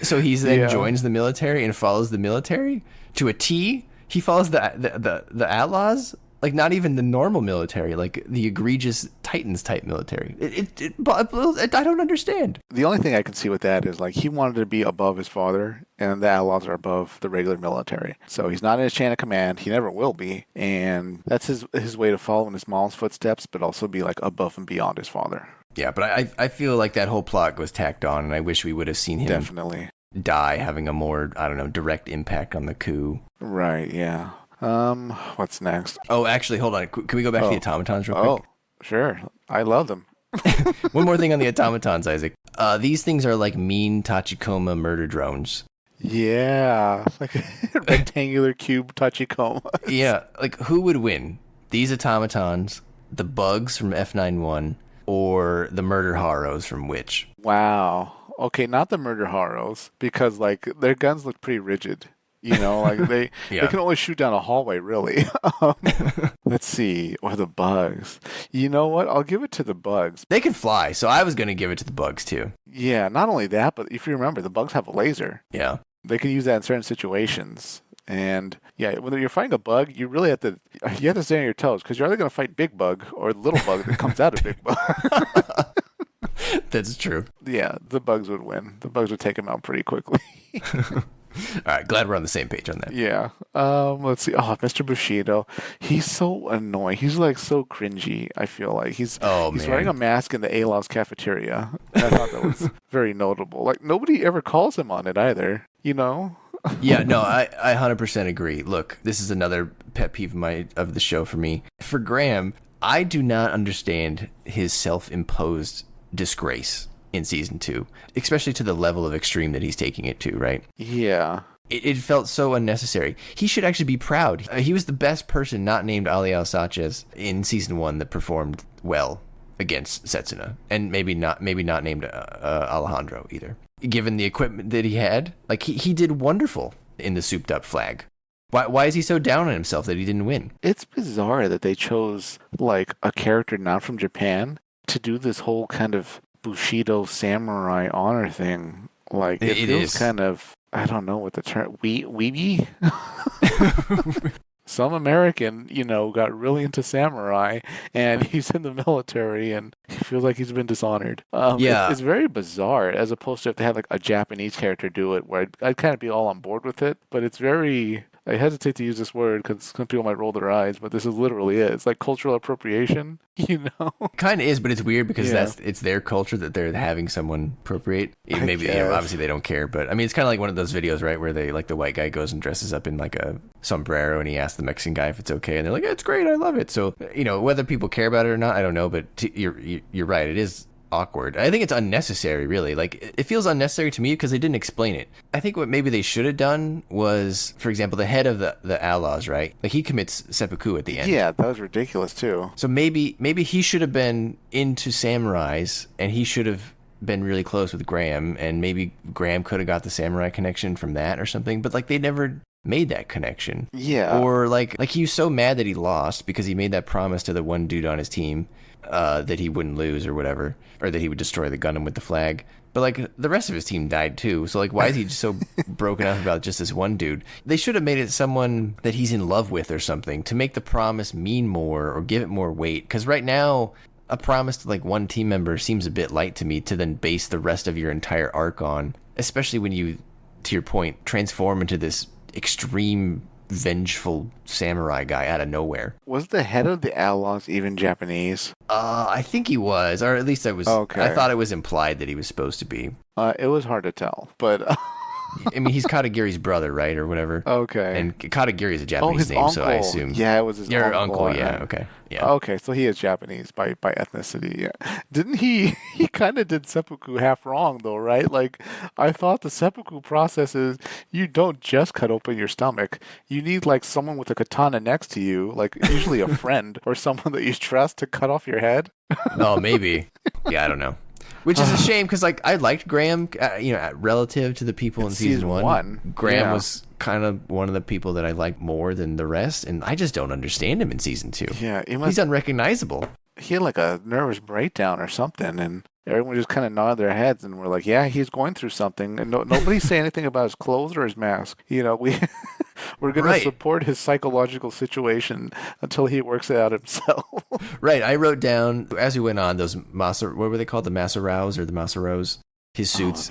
A: So he then joins the military and follows the military to a T. He follows the Outlaws. Like, not even the normal military, like the egregious Titans type military. I don't understand.
B: The only thing I can see with that is, like, he wanted to be above his father, and the Outlaws are above the regular military. So he's not in his chain of command. He never will be. And that's his way to follow in his mom's footsteps, but also be, like, above and beyond his father.
A: Yeah, but I feel like that whole plot was tacked on, and I wish we would have seen him
B: definitely
A: die, having a more, I don't know, direct impact on the coup.
B: Right, yeah. What's next?
A: Oh, actually, hold on. Can we go back to the automatons real quick?
B: Oh, sure. I love them.
A: One more thing on the automatons, Isaac. These things are like mean Tachikoma murder drones.
B: Yeah, like a rectangular cube Tachikoma.
A: Yeah, like who would win? These automatons, the bugs from F91, or the murder horrors from Witch?
B: Wow. Okay, not the murder horrors because like their guns look pretty rigid. You know, like they
A: Yeah.
B: can only shoot down a hallway, really. Um, let's see, or the bugs. You know what? I'll give it to the bugs.
A: They can fly, so I was going to give it to the bugs too.
B: Yeah, not only that, but if you remember, the bugs have a laser.
A: Yeah.
B: They can use that in certain situations. And yeah, when you're fighting a bug, you have to stay on your toes because you're either going to fight big bug or the little bug that comes out of big bug.
A: That's true.
B: Yeah, the bugs would win. The bugs would take him out pretty quickly.
A: All right, glad we're on the same page on that.
B: Yeah. Let's see. Oh, Mr. Bushido. He's so annoying. He's like so cringy, I feel like. He's
A: Man.
B: wearing a mask in the Alaw's cafeteria. And I thought that was very notable. Like nobody ever calls him on it either, you know?
A: Yeah, no, I 100% agree. Look, this is another pet peeve of the show for me. For Graham, I do not understand his self-imposed disgrace in season 2, especially to the level of extreme that he's taking it to, right?
B: Yeah.
A: It felt so unnecessary. He should actually be proud. He was the best person not named Aliel Sanchez in season 1 that performed well against Setsuna, and maybe not named Alejandro either. Given the equipment that he had, like he did wonderful in the souped up flag. Why is he so down on himself that he didn't win?
B: It's bizarre that they chose like a character not from Japan to do this whole kind of Bushido samurai honor thing. Like it feels
A: is
B: kind of, I don't know what the term, weeby? Some American, got really into samurai, and he's in the military, and he feels like he's been dishonored.
A: Yeah.
B: It's very bizarre, as opposed to if they had like a Japanese character do it, where I'd kind of be all on board with it. But it's very, I hesitate to use this word because some people might roll their eyes, but this is literally it. It's like cultural appropriation,
A: Kind of is, but it's weird because
B: Yeah.
A: it's their culture that they're having someone appropriate.
B: I
A: Maybe
B: guess.
A: obviously they don't care, but I mean it's kind of like one of those videos, right, where they like the white guy goes and dresses up in like a sombrero and he asks the Mexican guy if it's okay, and they're like, it's great, I love it. So whether people care about it or not, I don't know, but you're right, it is awkward. I think it's unnecessary, really. Like it feels unnecessary to me because they didn't explain it. I think what maybe they should have done was, for example, the head of the Outlaws, right? Like he commits seppuku at the end.
B: Yeah, that was ridiculous too.
A: So maybe he should have been into samurais, and he should have been really close with Graham, and maybe Graham could have got the samurai connection from that or something. But like they never made that connection.
B: Yeah.
A: Or like he was so mad that he lost because he made that promise to the one dude on his team that he wouldn't lose or whatever, or that he would destroy the Gundam with the flag. But like the rest of his team died too, so like why is he just so broken up about just this one dude? They should have made it someone that he's in love with or something to make the promise mean more or give it more weight. Because right now, a promise to like one team member seems a bit light to me to then base the rest of your entire arc on, especially when you, to your point, transform into this extreme vengeful samurai guy out of nowhere.
B: Was the head of the Outlaws even Japanese?
A: I think he was, or at least
B: Okay.
A: I thought it was implied that he was supposed to be.
B: It was hard to tell, but
A: I mean, he's Katagiri's brother, right, or whatever.
B: okay.
A: And Katagiri is a
B: Oh,
A: Japanese
B: his
A: name,
B: uncle.
A: so I assume.
B: Yeah, it was his
A: Your
B: uncle.
A: uncle, yeah, okay. Yeah.
B: Okay, so he is Japanese by ethnicity. Yeah. Didn't he? He kind of did seppuku half wrong, though, right? Like, I thought the seppuku process is you don't just cut open your stomach. You need like someone with a katana next to you, like usually a friend or someone that you trust to cut off your head.
A: Oh, maybe. Yeah, I don't know. Which is a shame because, like, I liked Graham, relative to the people in season one. Graham
B: yeah.
A: was kind of one of the people that I liked more than the rest, and I just don't understand him in season 2.
B: Yeah,
A: He's unrecognizable.
B: he had like a nervous breakdown or something, and everyone just kind of nodded their heads and were like, "Yeah, he's going through something." And nobody say anything about his clothes or his mask. We're going to support his psychological situation until he works it out himself.
A: Right. I wrote down as we went on those what were they called? The Masaraos or the Masaros? His suits.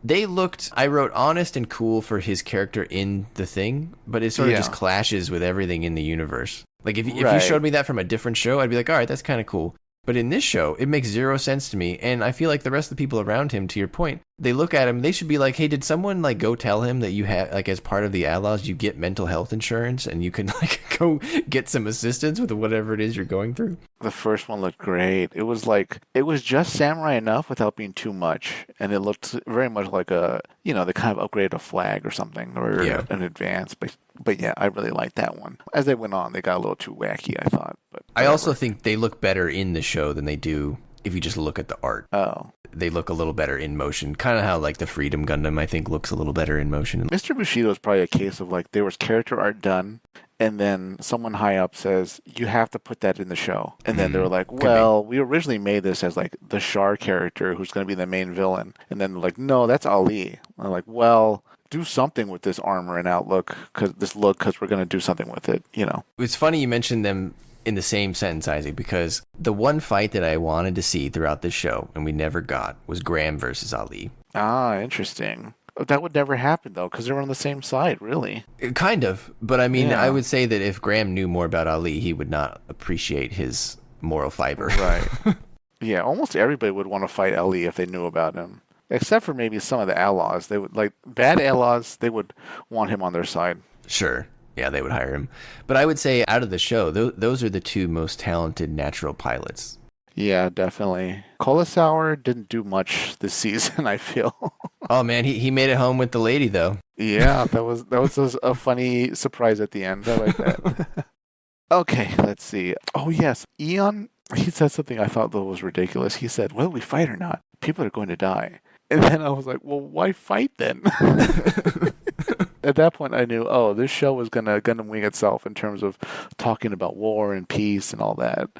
A: They looked, I wrote honest and cool for his character in the thing, but it sort of just clashes with everything in the universe. Like if you showed me that from a different show, I'd be like, all right, that's kind of cool. But in this show, it makes zero sense to me, and I feel like the rest of the people around him, to your point, they look at him, they should be like, hey, did someone like go tell him that you have, like, as part of the Outlaws, you get mental health insurance and you can like go get some assistance with whatever it is you're going through?
B: The first one looked great. It was just samurai enough without being too much, and it looked very much like a, they kind of upgraded a flag or something, or an advance. But yeah, I really liked that one. As they went on, they got a little too wacky, I thought. But
A: I also think they look better in the show than they do if you just look at the art.
B: Oh.
A: They look a little better in motion. Kind of how like the Freedom Gundam, I think, looks a little better in motion.
B: Mr. Bushido is probably a case of like there was character art done, and then someone high up says, you have to put that in the show. And then they were like, well, we originally made this as like the Char character who's going to be the main villain. And then they're like, no, that's Ali. And I'm like, well, do something with this armor and outlook, because we're going to do something with it,
A: It's funny you mentioned them in the same sentence, Isaac, because the one fight that I wanted to see throughout this show, and we never got, was Graham versus Ali.
B: Ah, interesting. That would never happen, though, because they're on the same side, really.
A: Kind of. But I mean, I would say that if Graham knew more about Ali, he would not appreciate his moral fiber.
B: Right. Yeah, almost everybody would want to fight Ali if they knew about him. Except for maybe some of the outlaws. They would, like, bad outlaws, they would want him on their side.
A: Sure. Yeah, they would hire him. But I would say out of the show, those are the two most talented natural pilots.
B: Yeah, definitely. Kurosawa didn't do much this season, I feel.
A: Oh, man, he made it home with the lady, though.
B: Yeah, that was a funny surprise at the end. I like that. Okay, let's see. Oh, yes. Eon, he said something I thought that was ridiculous. He said, whether we fight or not, people are going to die. And then I was like, well, why fight then? At that point, I knew, this show was going to Gundam Wing itself in terms of talking about war and peace and all that.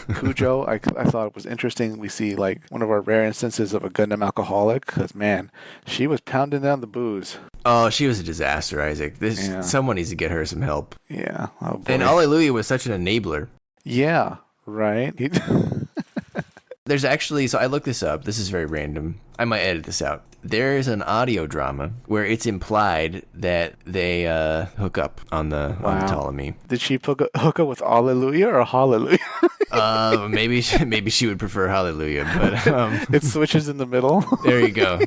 B: Kujo, I thought it was interesting. We see, like, one of our rare instances of a Gundam alcoholic, because, man, she was pounding down the booze.
A: Oh, she was a disaster, Isaac. Someone needs to get her some help.
B: Yeah. Oh, boy.
A: And Allelujah was such an enabler.
B: Yeah, right?
A: There's actually, so I looked this up. This is very random. I might edit this out. There's an audio drama where it's implied that they hook up on the Ptolemy.
B: Did she hook up with Allelujah or Hallelujah?
A: Maybe she would prefer Hallelujah, but
B: it switches in the middle.
A: There you go.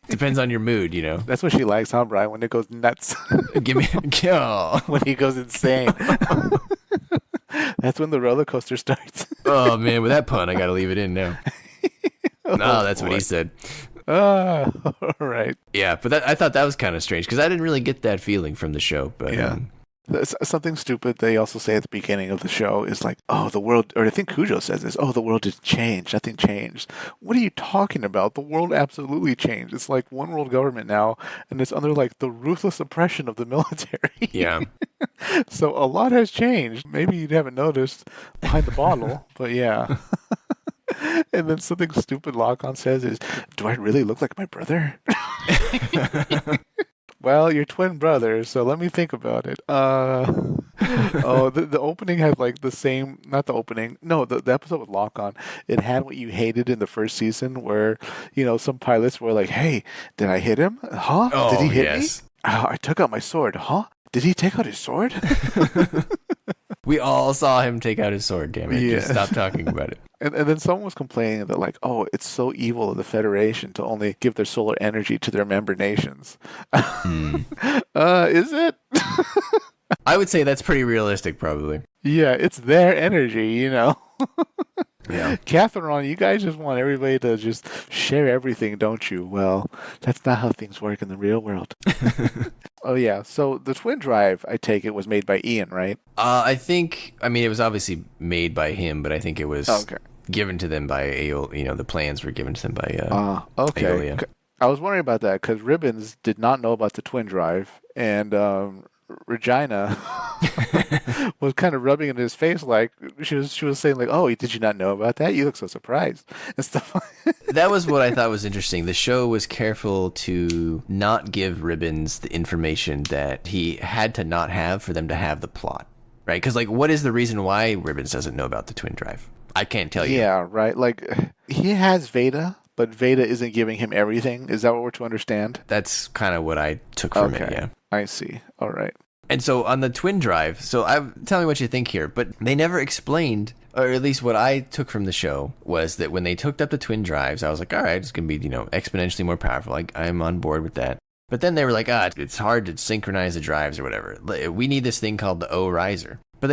A: Depends on your mood,
B: That's what she likes, huh, Brian? When it goes nuts.
A: Give me when
B: he goes insane. That's when the roller coaster starts.
A: Oh man, with that pun, I gotta leave it in now. No, that's what he said.
B: All right.
A: Yeah, but I thought that was kind of strange because I didn't really get that feeling from the show. But
B: yeah. Something stupid they also say at the beginning of the show is like, the world, or I think Kujo says this, the world didn't change, nothing changed. What are you talking about? The world absolutely changed. It's like one world government now, and it's under like the ruthless oppression of the military.
A: Yeah.
B: So a lot has changed. Maybe you haven't noticed behind the bottle, but yeah. And then something stupid Lock-On says is, do I really look like my brother? Well, you're twin brothers, so let me think about it. The opening had like the same, not the opening, no, the episode with Lock-On. It had what you hated in the first season where, some pilots were like, hey, did I hit him? Huh?
A: Oh,
B: did he hit
A: yes.
B: me? I took out my sword. Huh? Did he take out his sword?
A: We all saw him take out his sword, damn it.
B: Yeah.
A: Just stop talking about it.
B: And then someone was complaining that like, it's so evil of the Federation to only give their solar energy to their member nations. Is it?
A: I would say that's pretty realistic, probably.
B: Yeah, it's their energy,
A: Yeah.
B: Catherine, you guys just want everybody to just share everything, don't you? Well, that's not how things work in the real world. Oh, yeah. So the twin drive, I take it, was made by Ian, right?
A: It was obviously made by him, but I think it was given to them by Aeol. The plans were given to them by
B: okay.
A: Aeolia.
B: I was wondering about that because Ribbons did not know about the twin drive, and Regina was kind of rubbing it in his face like she was saying like, did you not know about that? You look so surprised and stuff.
A: That was what I thought was interesting. The show was careful to not give Ribbons the information that he had to not have for them to have the plot, right? Because like, what is the reason why Ribbons doesn't know about the twin drive? I can't tell you.
B: Yeah, right. Like he has Veda, but Veda isn't giving him everything. Is that what we're to understand?
A: That's kind of what I took from it, yeah.
B: I see. All right.
A: And so on the twin drive, tell me what you think here, but they never explained or at least what I took from the show, was that when they hooked up the twin drives, I was like, all right, it's going to be, exponentially more powerful. I'm on board with that. But then they were like, it's hard to synchronize the drives or whatever. We need this thing called the O-riser. But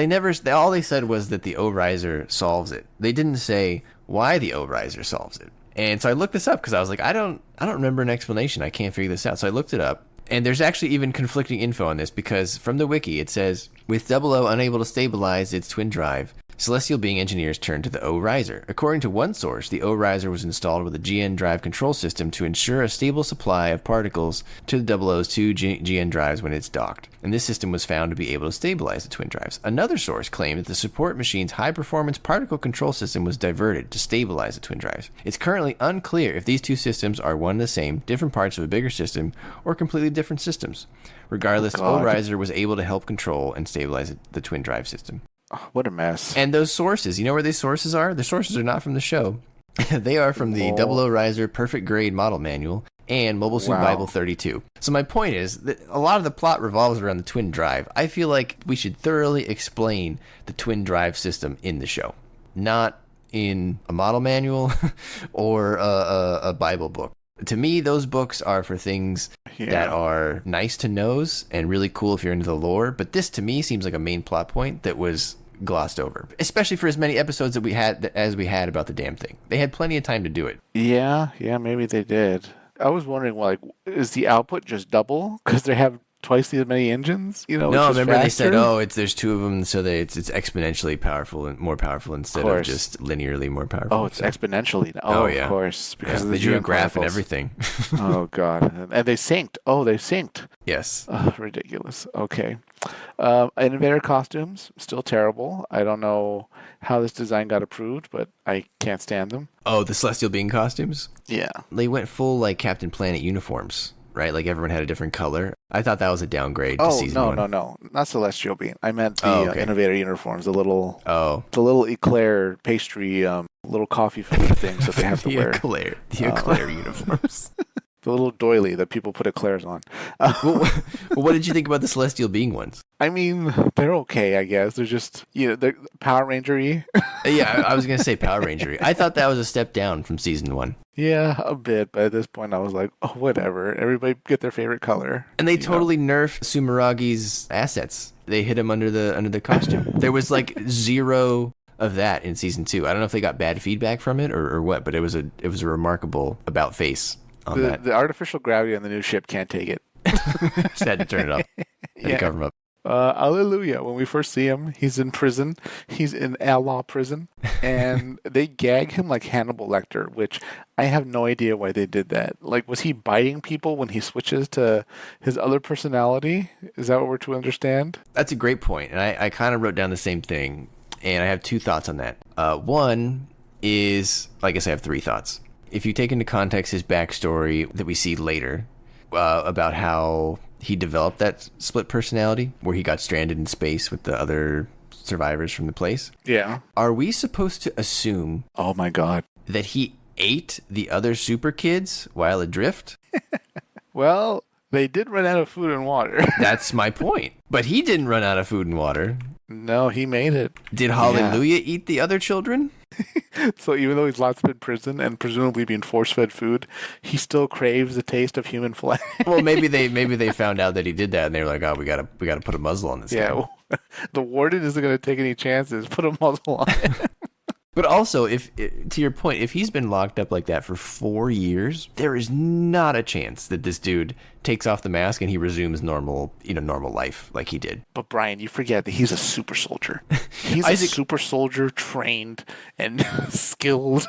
A: all they said was that the O-riser solves it. They didn't say why the O-riser solves it. And so I looked this up because I was like, I don't remember an explanation. I can't figure this out. So I looked it up. And there's actually even conflicting info on this, because from the wiki it says, with 00 unable to stabilize its twin drive, Celestial Being engineers turned to the O-riser. According to one source, the O-riser was installed with a GN drive control system to ensure a stable supply of particles to the 00's two GN drives when it's docked, and this system was found to be able to stabilize the twin drives. Another source claimed that the support machine's high-performance particle control system was diverted to stabilize the twin drives. It's currently unclear if these two systems are one and the same, different parts of a bigger system, or completely different systems. Regardless, O-riser was able to help control and stabilize the twin drive system.
B: Oh, what a mess.
A: And those sources, you know where these sources are? The sources are not from the show. They are from the O-riser Perfect Grade Model Manual and Mobile Suit Bible 32. So my point is that a lot of the plot revolves around the twin drive. I feel like we should thoroughly explain the twin drive system in the show, not in a model manual or a Bible book. To me, those books are for things that are nice to knows and really cool if you're into the lore. But this, to me, seems like a main plot point that was glossed over, especially for as many episodes that we had about the damn thing. They had plenty of time to do it.
B: Yeah, maybe they did. I was wondering, is the output just double because they have twice as many engines? No,
A: remember
B: faster?
A: They said, there's two of them, so it's exponentially powerful and more powerful instead of just linearly more powerful.
B: Oh, it's exponentially. Yeah. Of course, because of the
A: they drew a graph and everything.
B: Oh god, and they synced. They synced.
A: Yes.
B: Ridiculous. Okay. Innovator costumes still terrible. I don't know how this design got approved, but I can't stand them.
A: Oh, the Celestial Being costumes?
B: Yeah.
A: They went full Captain Planet uniforms. Right, like everyone had a different color. I thought that was a downgrade to season one.
B: No, not Celestial Being. I meant the Innovator uniforms, the little eclair pastry, little coffee filter things that they have to wear.
A: The eclair uniforms.
B: The little doily that people put eclairs on.
A: Well, what did you think about the Celestial Being ones?
B: I mean, they're okay, I guess. They're just, they're Power Ranger-y.
A: Yeah, I was going to say Power Ranger-y. I thought that was a step down from season one.
B: Yeah, a bit, but at this point I was like, whatever. Everybody get their favorite color.
A: And they totally nerfed Sumeragi's assets. They hit him under the costume. There was zero of that in season two. I don't know if they got bad feedback from it or what, but it was a remarkable about face on that.
B: The artificial gravity on the new ship can't take it.
A: Just had to turn it up. Had to cover him up.
B: Allelujah. When we first see him, he's in prison. He's in Allah prison. And they gag him like Hannibal Lecter, which I have no idea why they did that. Was he biting people when he switches to his other personality? Is that what we're to understand?
A: That's a great point. And I kind of wrote down the same thing. And I have two thoughts on that. One is, I guess I have three thoughts. If you take into context his backstory that we see later about how he developed that split personality where he got stranded in space with the other survivors from the place.
B: Yeah.
A: Are we supposed to assume
B: oh my god,
A: that he ate the other super kids while adrift?
B: Well, they did run out of food and water.
A: That's my point. But he didn't run out of food and water.
B: No, he made it.
A: Did Allelujah eat the other children?
B: So even though he's locked up in prison and presumably being force-fed food, he still craves the taste of human flesh.
A: Well, maybe they found out that he did that, and they were like, "Oh, we gotta put a muzzle on this guy."
B: Well, the warden isn't going to take any chances. Put a muzzle on it.
A: But also, to your point, if he's been locked up like that for 4 years, there is not a chance that this dude takes off the mask and he resumes normal life like he did.
B: But Brian, you forget that he's a super soldier. He's a super soldier, trained and skilled.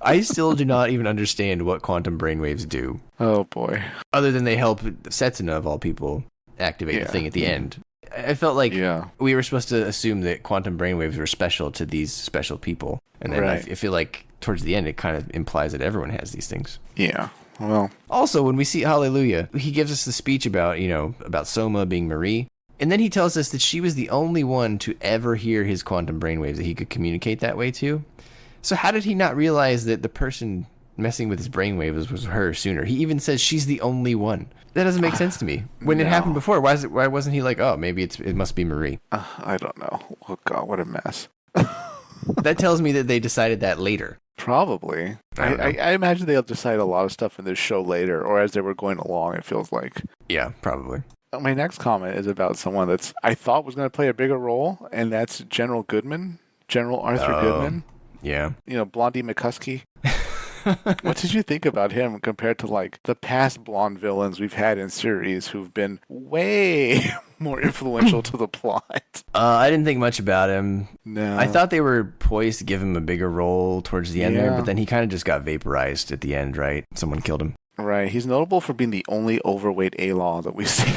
A: I still do not even understand what quantum brainwaves do.
B: Oh boy!
A: Other than they help Setsuna of all people activate the thing at the end. I felt like we were supposed to assume that quantum brainwaves were special to these special people. And then I feel like towards the end, it kind of implies that everyone has these things.
B: Yeah. Well.
A: Also, when we see Allelujah, he gives us the speech about Soma being Marie. And then he tells us that she was the only one to ever hear his quantum brainwaves that he could communicate that way to. So how did he not realize that the person messing with his brainwaves was her sooner? He even says she's the only one. That doesn't make sense to me. When it happened before, why wasn't he like, oh, maybe it must be Marie?
B: I don't know. Oh god, what a mess.
A: That tells me that they decided that later.
B: Probably.
A: I don't know.
B: I imagine they'll decide a lot of stuff in this show later, or as they were going along, it feels like.
A: Yeah, probably.
B: My next comment is about someone that's I thought was going to play a bigger role, and that's General Goodman, General Arthur Goodman.
A: Yeah.
B: You know, Blondie McCuskey. What did you think about him compared to like the past blonde villains we've had in series who've been way more influential to the plot?
A: I didn't think much about him.
B: No.
A: I thought they were poised to give him a bigger role towards the end there,
B: Yeah.
A: but then he kind of just got vaporized at the end, right? Someone killed him.
B: Right. He's notable for being the only overweight A-Law that we see.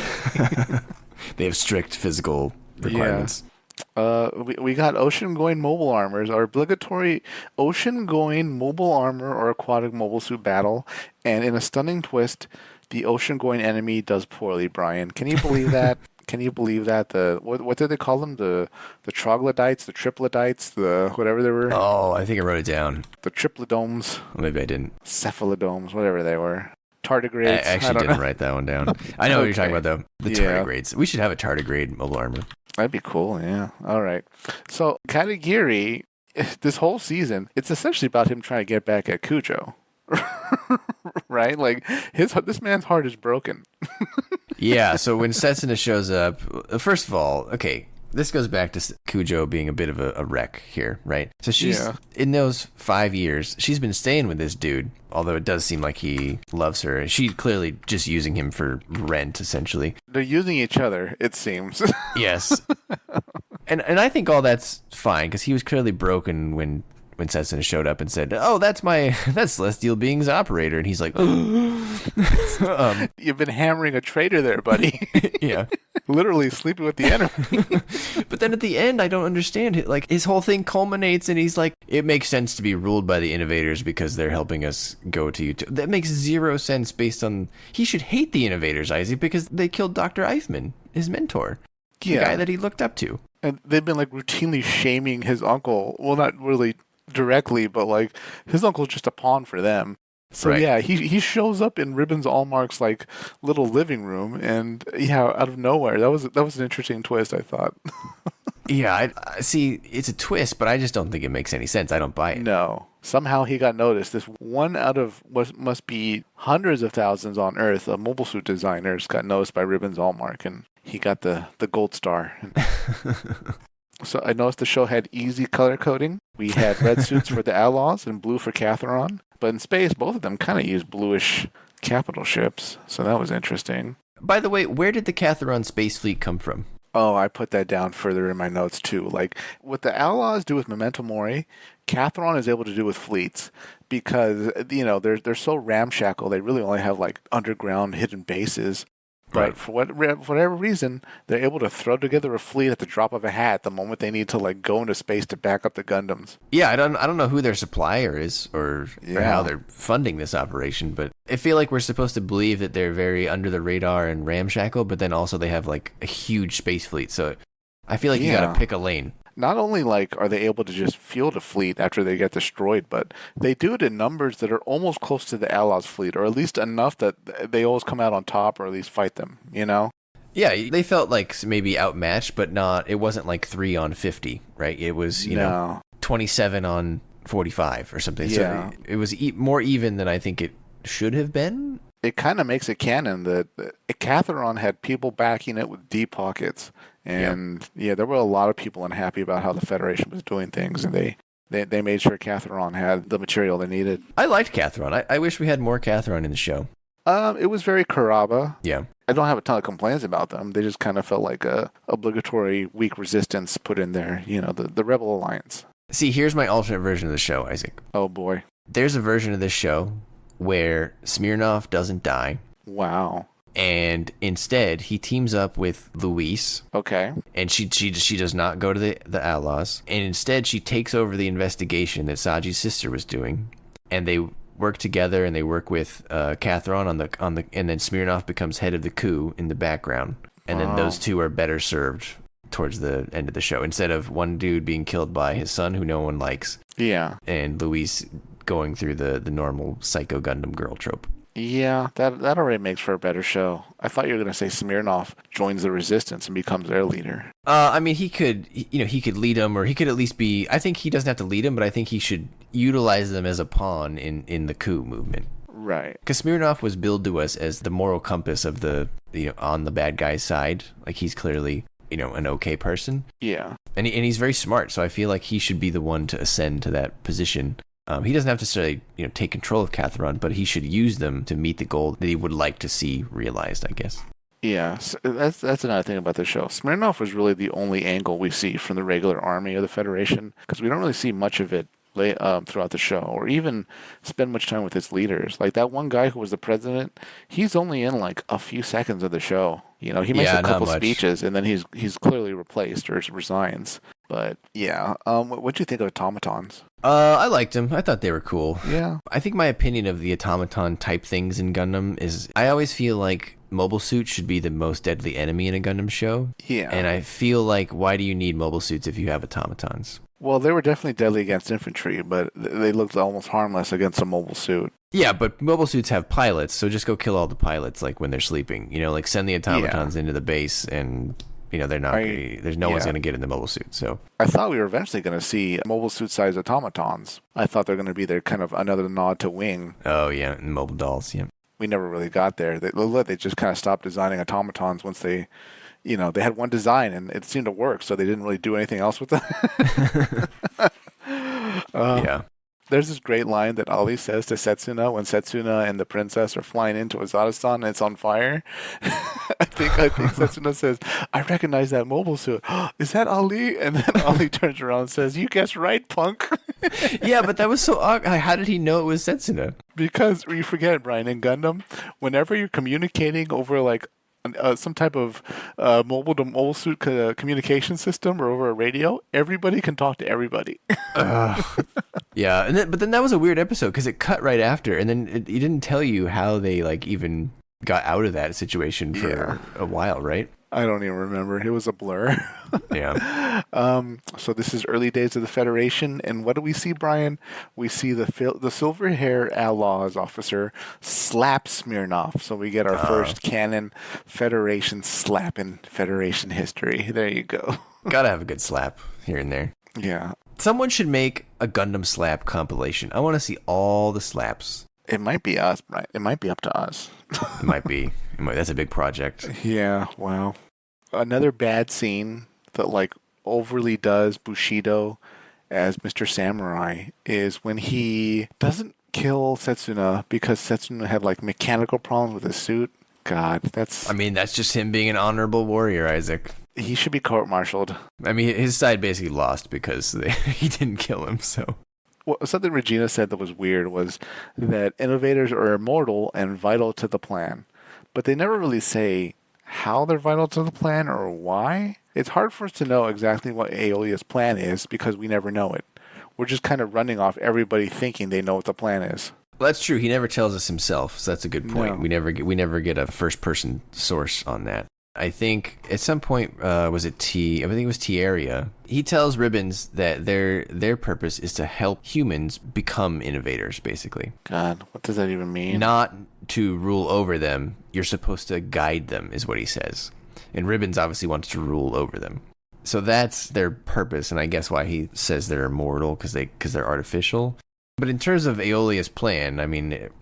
A: They have strict physical requirements.
B: We got ocean-going mobile armors, our obligatory ocean-going mobile armor or aquatic mobile suit battle, and in a stunning twist, the ocean-going enemy does poorly, Brian. Can you believe that? Can you believe that? What did they call them? The troglodytes, the triplodites, the whatever they were.
A: Oh, I think I wrote it down.
B: The triplodomes,
A: Well, maybe I didn't.
B: cephalodomes, whatever they were.
A: I
B: Tardigrades.
A: actually didn't write that one down. I know what you're talking about, though. The
B: Yeah.
A: tardigrades. We should have a tardigrade mobile armor.
B: That'd be cool, yeah. All right. So, Katagiri, this whole season, it's essentially about him trying to get back at Cujo. Right? Like, this man's heart is broken.
A: Yeah, so when Setsuna shows up, first of all, okay, this goes back to Cujo being a bit of a wreck here, right? So she's, in those 5 years, she's been staying with this dude, although it does seem like he loves her. And she's clearly just using him for rent, essentially.
B: They're using each other, it seems.
A: Yes. And I think all that's fine, because he was clearly broken when Setsuna showed up and said, "Oh, that's Celestial Being's operator," and he's like,
B: You've been hammering a traitor there, buddy.
A: yeah.
B: Literally sleeping with the enemy.
A: But then at the end, I don't understand it. Like, his whole thing culminates, and he's like, "It makes sense to be ruled by the Innovators because they're helping us go to YouTube." That makes zero sense based on... He should hate the Innovators, Isaac, because they killed Dr. Eichmann, his mentor. The guy that he looked up to.
B: And they've been, like, routinely shaming his uncle. Well, not really directly, but, like, his uncle's just a pawn for them. So,
A: Right.
B: yeah, he shows up in Ribbons Allmark's, like, little living room, and, yeah, out of nowhere. That was an interesting twist, I thought.
A: Yeah, I see, it's a twist, but I just don't think it makes any sense. I don't buy it.
B: No. Somehow he got noticed. This one out of what must be hundreds of thousands on Earth of mobile suit designers got noticed by Ribbons Allmark, and he got the gold star. So I noticed the show had easy color coding. We had red suits for the Outlaws and blue for Catharon. But in space, both of them kind of used bluish capital ships. So that was interesting.
A: By the way, where did the Catharon space fleet come from?
B: Oh, I put that down further in my notes too. Like what the Outlaws do with Memento Mori, Catharon is able to do with fleets because they're so ramshackle. They really only have like underground hidden bases.
A: Right.
B: But for whatever reason, they're able to throw together a fleet at the drop of a hat the moment they need to like go into space to back up the Gundams.
A: Yeah, I don't know who their supplier is or how they're funding this operation, but I feel like we're supposed to believe that they're very under the radar and ramshackle, but then also they have like a huge space fleet. So I feel like you got to pick a lane.
B: Not only like are they able to just field a fleet after they get destroyed, but they do it in numbers that are almost close to the Outlaws fleet, or at least enough that they always come out on top or at least fight them, you know?
A: Yeah, they felt like maybe outmatched, but not. It wasn't like 3 on 50, right? It was, you know, 27 on 45 or something.
B: Yeah.
A: So it was more even than I think it should have been.
B: It kind of makes it canon that Catharon had people backing it with deep pockets. And there were a lot of people unhappy about how the Federation was doing things, and they made sure Catharon had the material they needed.
A: I liked Catharon. I wish we had more Catharon in the show.
B: It was very Kuraba.
A: Yeah.
B: I don't have a ton of complaints about them. They just kind of felt like a obligatory weak resistance put in there, the Rebel Alliance.
A: See, here's my alternate version of the show, Isaac.
B: Oh boy.
A: There's a version of this show where Smirnov doesn't die.
B: Wow.
A: And instead, he teams up with Louise.
B: Okay.
A: And she does not go to the Outlaws. And instead, she takes over the investigation that Saji's sister was doing. And they work together, and they work with Catharon on the and then Smirnov becomes head of the coup in the background. And then those two are better served towards the end of the show, instead of one dude being killed by his son who no one likes.
B: Yeah.
A: And Louise going through the normal Psycho Gundam girl trope.
B: Yeah, that already makes for a better show. I thought you were going to say Smirnoff joins the resistance and becomes their leader.
A: I mean, he could lead them, or he could at least be. I think he doesn't have to lead them, but I think he should utilize them as a pawn in the coup movement.
B: Right.
A: Because Smirnoff was billed to us as the moral compass of the on the bad guy's side. Like he's clearly an okay person.
B: Yeah.
A: And he's very smart, so I feel like he should be the one to ascend to that position. He doesn't have to necessarily take control of Catharon, but he should use them to meet the goal that he would like to see realized, I guess.
B: Yeah, so that's another thing about the show. Smirnoff was really the only angle we see from the regular army of the Federation, because we don't really see much of it throughout the show, or even spend much time with its leaders. Like that one guy who was the president, he's only in like a few seconds of the show. He makes a couple speeches, and then he's clearly replaced or resigns. But yeah, what'd you think of automatons?
A: I liked them. I thought they were cool.
B: Yeah.
A: I think my opinion of the automaton type things in Gundam is I always feel like mobile suits should be the most deadly enemy in a Gundam show.
B: Yeah.
A: And I feel like, why do you need mobile suits if you have automatons?
B: Well, they were definitely deadly against infantry, but they looked almost harmless against a mobile suit.
A: Yeah, but mobile suits have pilots, so just go kill all the pilots like when they're sleeping. Like send the automatons into the base, and they're not. There's no one's going to get in the mobile suit. So
B: I thought we were eventually going to see mobile suit-sized automatons. I thought they're going to be their kind of another nod to Wing.
A: Oh yeah, and mobile dolls. Yeah.
B: We never really got there. They just kind of stopped designing automatons once they had one design and it seemed to work, so they didn't really do anything else with it.
A: Yeah.
B: There's this great line that Ali says to Setsuna when Setsuna and the princess are flying into Azatastan and it's on fire. I think Setsuna says, "I recognize that mobile suit. Is that Ali?" And then Ali turns around and says, "You guessed right, punk."
A: Yeah, but that was so odd. How did he know it was Setsuna?
B: Because you forget, Brian, in Gundam, whenever you're communicating over like some type of mobile to mobile suit communication system or over a radio, everybody can talk to everybody.
A: Yeah, but then that was a weird episode because it cut right after, and then it didn't tell you how they like even got out of that situation for a while, right?
B: I don't even remember. It was a blur.
A: Yeah.
B: So this is early days of the Federation, and what do we see, Brian? We see the silver hair outlaws officer slap Smirnoff. So we get our first canon Federation slap in Federation history. There you go.
A: Gotta have a good slap here and there.
B: Yeah.
A: Someone should make a Gundam slap compilation. I want to see all the slaps.
B: It might be us, Brian. It might be up to us.
A: It might be. That's a big project.
B: Yeah, wow. Another bad scene that like overly does Bushido as Mr. Samurai is when he doesn't kill Setsuna because Setsuna had like mechanical problems with his suit. God, that's
A: just him being an honorable warrior, Isaac.
B: He should be court-martialed.
A: His side basically lost because he didn't kill him, so.
B: Well, something Regina said that was weird was that innovators are immortal and vital to the plan. But they never really say how they're vital to the plan or why. It's hard for us to know exactly what Aeolia's plan is because we never know it. We're just kind of running off everybody thinking they know what the plan is.
A: Well, that's true. He never tells us himself, so that's a good point.
B: No.
A: We never get a first-person source on that. I think at some point, was it T? I think it was T-Area. He tells Ribbons that their purpose is to help humans become innovators, basically.
B: God, what does that even mean?
A: Not to rule over them. You're supposed to guide them, is what he says. And Ribbons obviously wants to rule over them. So that's their purpose, and I guess why he says they're immortal, because they're artificial. But in terms of Aeolia's plan,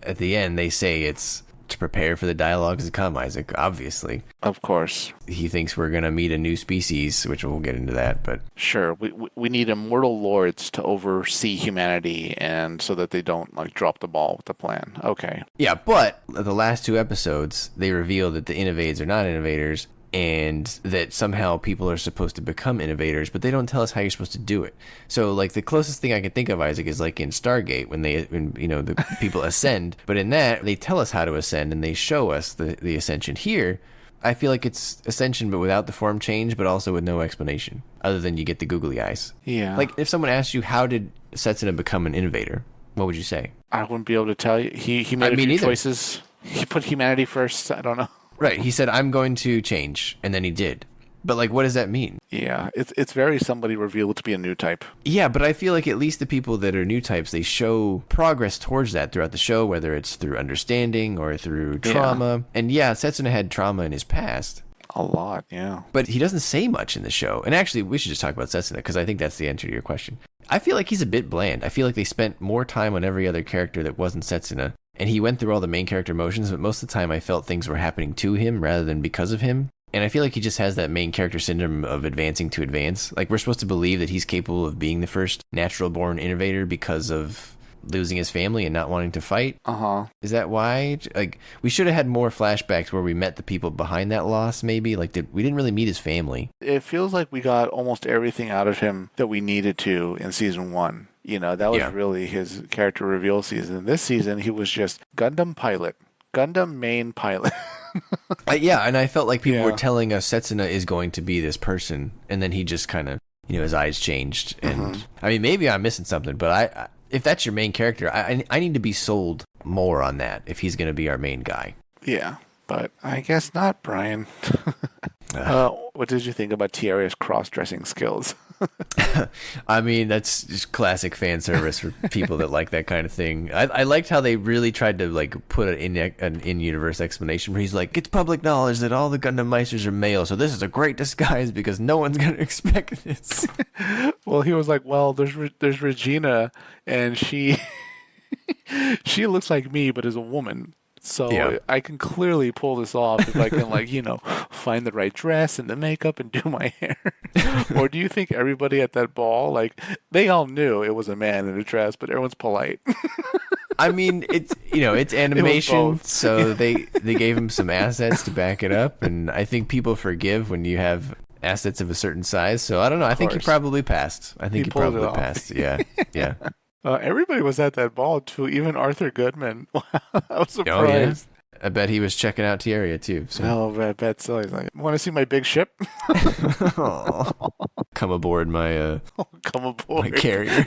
A: at the end, they say it's to prepare for the dialogues to come, Isaac, obviously.
B: Of course.
A: He thinks we're going to meet a new species, which we'll get into that, but...
B: Sure, we need immortal lords to oversee humanity, and so that they don't, drop the ball with the plan. Okay.
A: Yeah, but the last two episodes, they reveal that the Innovades are not innovators, and that somehow people are supposed to become innovators, but they don't tell us how you're supposed to do it. So, the closest thing I can think of, Isaac, is in Stargate when the people ascend. But in that, they tell us how to ascend, and they show us the ascension. Here, I feel like it's ascension, but without the form change, but also with no explanation, other than you get the googly eyes.
B: Yeah.
A: If someone asked you, how did Setsuna become an innovator, what would you say?
B: I wouldn't be able to tell you. He made a few choices. He put humanity first. I don't know.
A: Right, he said, I'm going to change, and then he did. But like, what does that mean?
B: Yeah, it's very somebody revealed to be a new type.
A: Yeah, but I feel like at least the people that are new types, they show progress towards that throughout the show, whether it's through understanding or through trauma. Yeah. And yeah, Setsuna had trauma in his past.
B: A lot, yeah.
A: But he doesn't say much in the show. And actually, we should just talk about Setsuna, because I think that's the answer to your question. I feel like he's a bit bland. I feel like they spent more time on every other character that wasn't Setsuna. And he went through all the main character motions, but most of the time I felt things were happening to him rather than because of him. And I feel like he just has that main character syndrome of advancing to advance. Like, we're supposed to believe that he's capable of being the first natural-born innovator because of losing his family and not wanting to fight.
B: Uh-huh.
A: Is that why? Like, we should have had more flashbacks where we met the people behind that loss, maybe. Like, we didn't really meet his family.
B: It feels like we got almost everything out of him that we needed to in season 1. You know, that was really his character reveal season. This season, he was just Gundam pilot. Gundam main pilot.
A: Yeah, and I felt like people were telling us Setsuna is going to be this person, and then he just kind of, his eyes changed. And I mean, maybe I'm missing something, but I if that's your main character, I need to be sold more on that if he's going to be our main guy.
B: Yeah, but I guess not, Brian. What did you think about Tiara's cross-dressing skills?
A: I mean, that's just classic fan service for people that like that kind of thing. I liked how they really tried to like put an in-universe explanation where he's like, it's public knowledge that all the Gundam Meisters are male, so this is a great disguise because no one's going to expect this.
B: Well, he was like, well, there's Regina, and she she looks like me but is a woman. So I can clearly pull this off if I can, like, find the right dress and the makeup and do my hair. Or do you think everybody at that ball, like, they all knew it was a man in a dress, but everyone's polite?
A: I mean, it's animation, so they gave him some assets to back it up, and I think people forgive when you have assets of a certain size. So I don't know. I think he probably passed. He probably passed. Yeah.
B: Everybody was at that ball too, even Arthur Goodman. I was surprised.
A: Oh, yeah. I bet he was checking out Tiara too. So.
B: No, I bet so. He's like, want to see my big ship?
A: Come aboard my my carrier.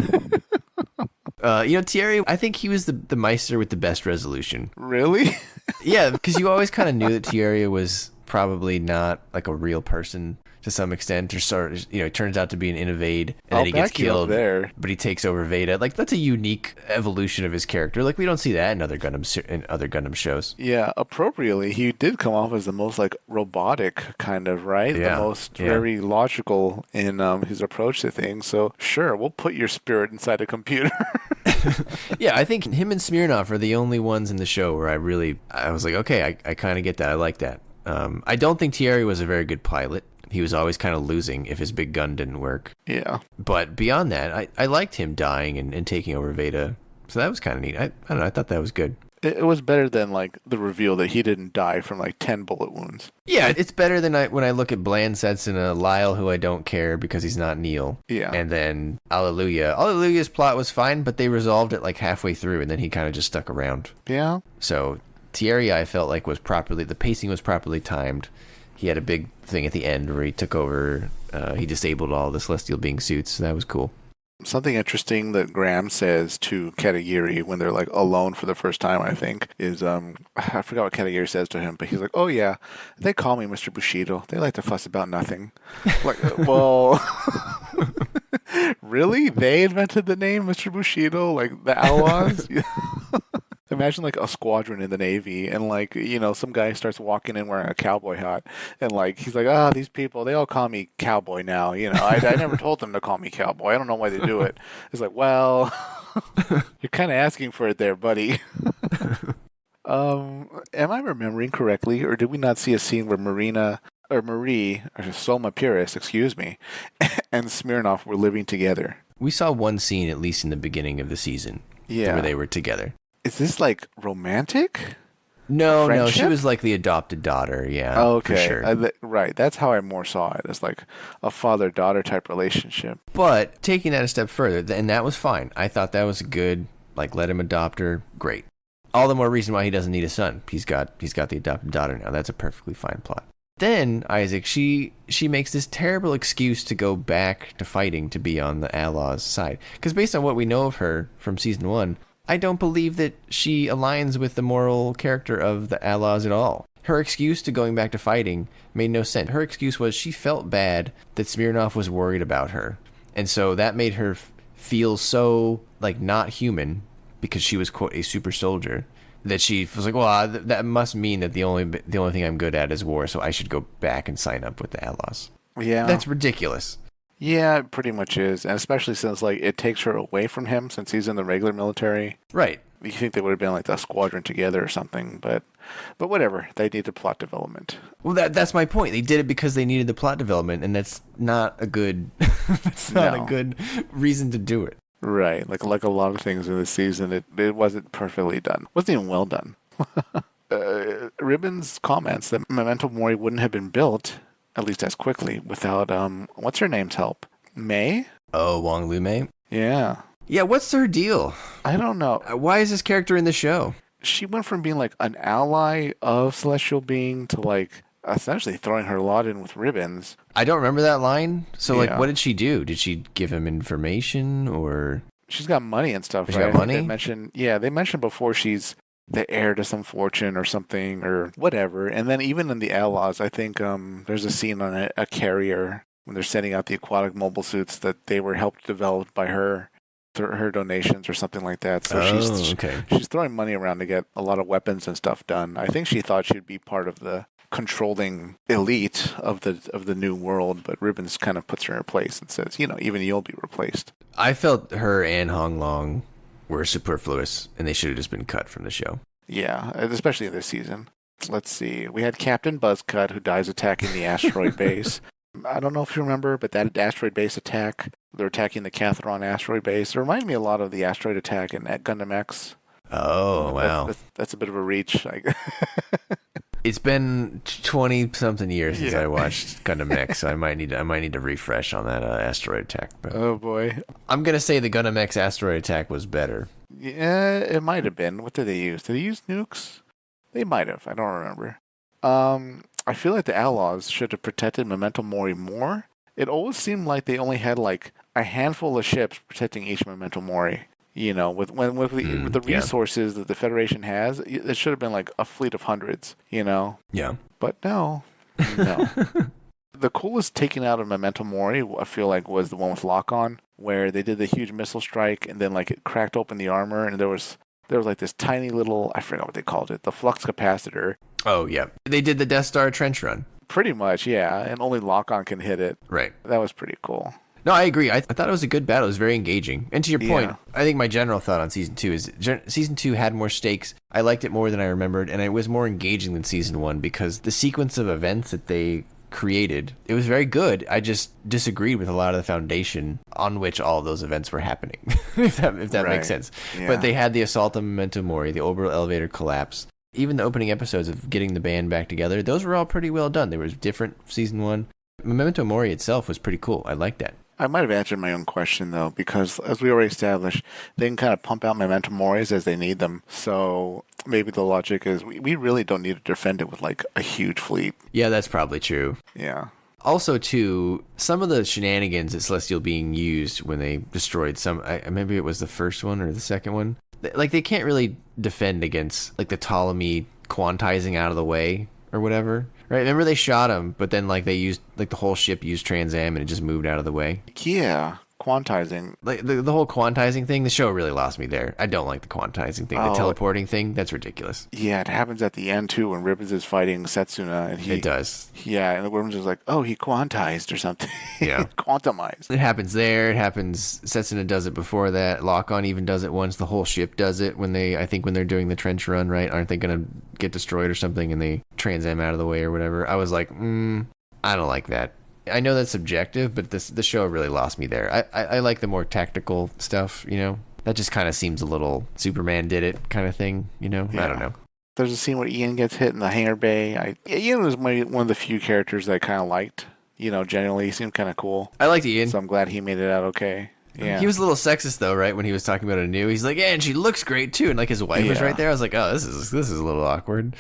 A: Tiara, I think he was the Meister with the best resolution.
B: Really?
A: Yeah, because you always kind of knew that Tiara was probably not like a real person to some extent, or sort of, it turns out to be an Innovade, and then he gets killed there, but he takes over Veda. Like, that's a unique evolution of his character. Like, we don't see that in other Gundam shows.
B: Yeah, appropriately, he did come off as the most like robotic kind of, right?
A: Yeah,
B: the most very logical in his approach to things. So sure, we'll put your spirit inside a computer.
A: Yeah, I think him and Smirnoff are the only ones in the show where I was like, okay, I kind of get that. I like that. I don't think Thierry was a very good pilot. He was always kind of losing if his big gun didn't work.
B: Yeah.
A: But beyond that, I liked him dying and taking over Veda. So that was kind of neat. I don't know. I thought that was good.
B: It was better than like the reveal that he didn't die from like 10 bullet wounds.
A: Yeah, it's better than when I look at Bland Setsuna, Lyle, who I don't care because he's not Neil.
B: Yeah.
A: And then Allelujah. Allelujah's plot was fine, but they resolved it like halfway through, and then he kind of just stuck around.
B: Yeah.
A: So Thierry, I felt like the pacing was properly timed. He had a big thing at the end where he took over, he disabled all the Celestial Being suits, so that was cool.
B: Something interesting that Graham says to Katagiri when they're like alone for the first time, I think, is I forgot what Katagiri says to him, but he's like, "Oh yeah, they call me Mr. Bushido. They like to fuss about nothing." Like, well, really? They invented the name Mr. Bushido, like the Outlaws? Imagine like a squadron in the Navy and like, some guy starts walking in wearing a cowboy hat and like, he's like, these people, they all call me cowboy now. I never told them to call me cowboy. I don't know why they do it. It's like, well, you're kind of asking for it there, buddy. Am I remembering correctly, or did we not see a scene where Soma Pyrrhus, excuse me, and Smirnoff were living together?
A: We saw one scene, at least in the beginning of the season, where they were together. Is
B: this like romantic?
A: No, she was like the adopted daughter, yeah.
B: Oh, okay.
A: For sure.
B: Right, that's how I more saw it, as like a father-daughter type relationship.
A: But taking that a step further, and that was fine. I thought that was good, like let him adopt her, great. All the more reason why he doesn't need a son. He's got the adopted daughter now. That's a perfectly fine plot. Then, Isaac, she makes this terrible excuse to go back to fighting to be on the Outlaws' side. Because based on what we know of her from Season 1, I don't believe that she aligns with the moral character of the Outlaws at all. Her excuse to going back to fighting made no sense. Her excuse was she felt bad that Smirnov was worried about her. And so that made her feel so, like, not human because she was, quote, a super soldier, that she was like, well, that must mean that the only thing I'm good at is war, so I should go back and sign up with the Outlaws.
B: Yeah.
A: That's ridiculous.
B: Yeah, it pretty much is. And especially since, like, it takes her away from him since he's in the regular military.
A: Right.
B: You think they would have been, like, a squadron together or something, but whatever. They needed plot development.
A: Well, that's my point. They did it because they needed the plot development, and that's not a good a good reason to do it.
B: Right. Like a lot of things in this season, it wasn't perfectly done. It wasn't even well done. Ribbon's comments that Memento Mori wouldn't have been built, at least as quickly, without, what's her name's help? May?
A: Oh, Wong Lu Mei?
B: Yeah.
A: Yeah, what's her deal?
B: I don't know.
A: Why is this character in the show?
B: She went from being, like, an ally of Celestial Being to, like, essentially throwing her lot in with Ribbons.
A: I don't remember that line. So, like,
B: Yeah.
A: what did she do? Did she give him information, or...
B: She's got money and stuff,
A: She
B: right?
A: got money?
B: They mentioned before she's the heir to some fortune or something or whatever. And then even in the Outlaws, I think there's a scene on a carrier when they're sending out the aquatic mobile suits that they were helped develop by her through her donations or something like that. So she's throwing money around to get a lot of weapons and stuff done. I think she thought she'd be part of the controlling elite of the new world, but Ribbons kind of puts her in her place and says, even you'll be replaced.
A: I felt her and Hong Long were superfluous, and they should have just been cut from the show.
B: Yeah, especially this season. Let's see. We had Captain Buzzcut, who dies attacking the asteroid base. I don't know if you remember, but that asteroid base attack, they're attacking the Catharon asteroid base. It reminded me a lot of the asteroid attack in Gundam X.
A: Oh, wow.
B: That's a bit of a reach.
A: It's been 20-something years since I watched Gundam X, so I might need to refresh on that asteroid attack. But
B: oh, boy.
A: I'm going to say the Gundam X asteroid attack was better.
B: Yeah, it might have been. What did they use? Did they use nukes? They might have. I don't remember. I feel like the Outlaws should have protected Memento Mori more. It always seemed like they only had, like, a handful of ships protecting each Memento Mori. With the resources that the Federation has, it should have been like a fleet of hundreds, Yeah. But no. The coolest taking out of Memento Mori, I feel like, was the one with Lock-On, where they did the huge missile strike and then, like, it cracked open the armor and there was like this tiny little, I forgot what they called it, the flux capacitor.
A: Oh, yeah. They did the Death Star trench run.
B: Pretty much, yeah. And only Lock-On can hit it.
A: Right.
B: That was pretty cool.
A: No, I agree. I thought it was a good battle. It was very engaging. And to your point,
B: Yeah.
A: I think my general thought on Season 2 is Season 2 had more stakes. I liked it more than I remembered, and it was more engaging than Season 1 because the sequence of events that they created, it was very good. I just disagreed with a lot of the foundation on which all of those events were happening, if that
B: Right.
A: makes sense.
B: Yeah.
A: But they had the assault on Memento Mori, the orbital elevator collapse, even the opening episodes of getting the band back together. Those were all pretty well done. They were different Season 1. Memento Mori itself was pretty cool. I liked that.
B: I might have answered my own question, though, because as we already established, they can kind of pump out Memento Moris as they need them. So maybe the logic is we really don't need to defend it with, like, a huge fleet.
A: Yeah, that's probably true.
B: Yeah.
A: Also, too, some of the shenanigans that Celestial Being used when they destroyed maybe it was the first one or the second one. Like, they can't really defend against, like, the Ptolemy quantizing out of the way or whatever. Right, remember they shot him, but then, like, they used, like, the whole ship used Trans Am and it just moved out of the way.
B: Yeah, quantizing.
A: Like, the whole quantizing thing, the show really lost me there. I don't like the quantizing thing. The teleporting thing, that's ridiculous.
B: Yeah, it happens at the end, too, when Ribbons is fighting Setsuna. And
A: It does.
B: Yeah, and the Ribbons is like, oh, he quantized or something.
A: Yeah.
B: Quantumized.
A: It happens there. It happens, Setsuna does it before that. Lock-On even does it once. The whole ship does it when they're doing the trench run, right? Aren't they going to get destroyed or something and they Trans Am out of the way or whatever? I was like, I don't like that. I know that's subjective, but the show really lost me there. I like the more tactical stuff, That just kind of seems a little Superman did it kind of thing,
B: Yeah.
A: I don't know.
B: There's a scene where Ian gets hit in the hangar bay. Ian was one of the few characters that I kind of liked. Generally, he seemed kind of cool.
A: I liked Ian.
B: So I'm glad he made it out okay. Yeah.
A: He was a little sexist though, right? When he was talking about a new, he's like, yeah, and she looks great too. And like his wife was right there. I was like, oh, this is a little awkward.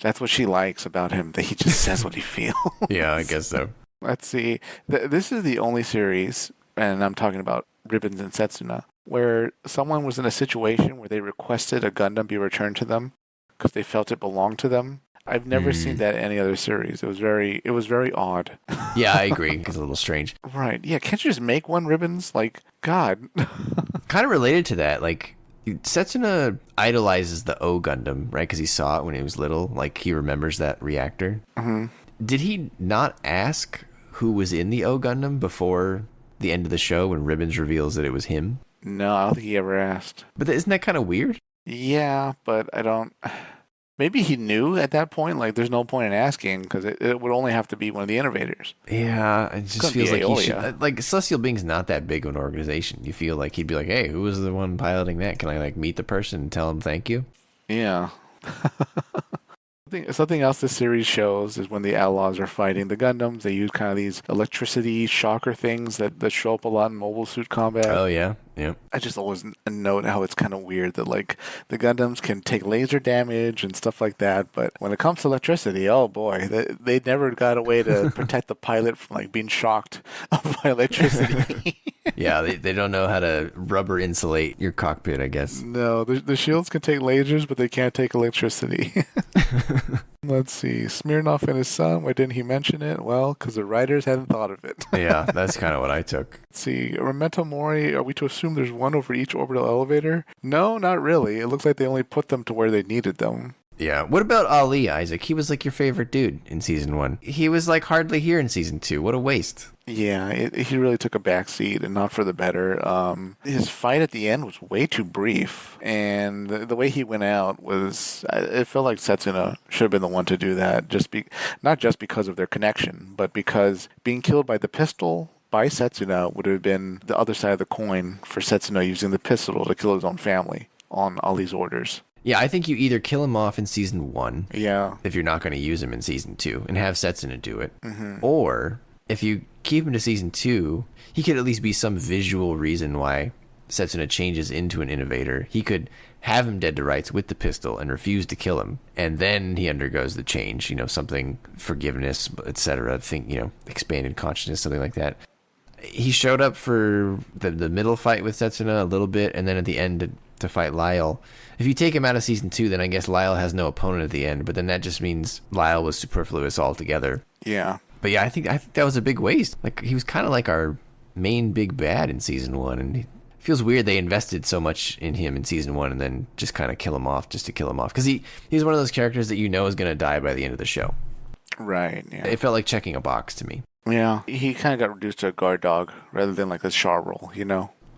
B: That's what she likes about him, that he just says what he feels.
A: Yeah, I guess so.
B: Let's see. This is the only series, and I'm talking about Ribbons and Setsuna, where someone was in a situation where they requested a Gundam be returned to them because they felt it belonged to them. I've never seen that in any other series. It was very odd.
A: Yeah, I agree. It's a little strange.
B: Right. Yeah, can't you just make one ribbons? Like, God.
A: Kind of related to that, like Setsuna idolizes the O Gundam, right? Because he saw it when he was little. Like he remembers that reactor.
B: Mm-hmm.
A: Did he not ask who was in the O Gundam before the end of the show when Ribbons reveals that it was him?
B: No, I don't think he ever asked.
A: But isn't that kind of weird?
B: Yeah, but I don't. Maybe he knew at that point. Like, there's no point in asking because it would only have to be one of the innovators.
A: Yeah, it just
B: Couldn't
A: feels
B: be
A: like he
B: Aeolia.
A: should. Like Celestial Being's not that big of an organization. You feel like he'd be like, "Hey, who was the one piloting that? Can I like meet the person and tell him thank you?"
B: Yeah. Something else this series shows is when the Outlaws are fighting the Gundams, they use kind of these electricity shocker things that show up a lot in mobile suit combat.
A: Oh yeah, yeah.
B: I just always note how it's kind of weird that like the Gundams can take laser damage and stuff like that, but when it comes to electricity, oh boy, they never got a way to protect the pilot from like being shocked by electricity.
A: Yeah, they don't know how to rubber insulate your cockpit, I guess.
B: No, the shields can take lasers, but they can't take electricity. Let's see. Smirnoff and his son, why didn't he mention it? Well, because the writers hadn't thought of it.
A: Yeah, that's kind of what I took.
B: Let's see. Memento Mori, are we to assume there's one over each orbital elevator? No, not really. It looks like they only put them to where they needed them.
A: Yeah. What about Ali, Isaac? He was like your favorite dude in season 1. He was like hardly here in season 2. What a waste.
B: Yeah, he really took a backseat and not for the better. His fight at the end was way too brief, and the way he went out was, it felt like Setsuna should have been the one to do that, not just because of their connection, but because being killed by the pistol by Setsuna would have been the other side of the coin for Setsuna using the pistol to kill his own family on Ali's orders.
A: Yeah, I think you either kill him off in season 1,
B: Yeah.
A: if you're not going to use him in season 2, and have Setsuna do it, or if you keep him to season 2, he could at least be some visual reason why Setsuna changes into an innovator. He could have him dead to rights with the pistol and refuse to kill him, and then he undergoes the change, something, forgiveness, etc. Expanded consciousness, something like that. He showed up for the middle fight with Setsuna a little bit, and then at the end to fight Lyle. If you take him out of season 2, then I guess Lyle has no opponent at the end, but then that just means Lyle was superfluous altogether.
B: Yeah.
A: But yeah, I think that was a big waste. Like, he was kind of like our main big bad in season 1, and it feels weird they invested so much in him in season 1 and then just kind of kill him off just to kill him off. Because he's one of those characters that is going to die by the end of the show.
B: Right, yeah.
A: It felt like checking a box to me.
B: Yeah, he kind of got reduced to a guard dog rather than like a Shaw role,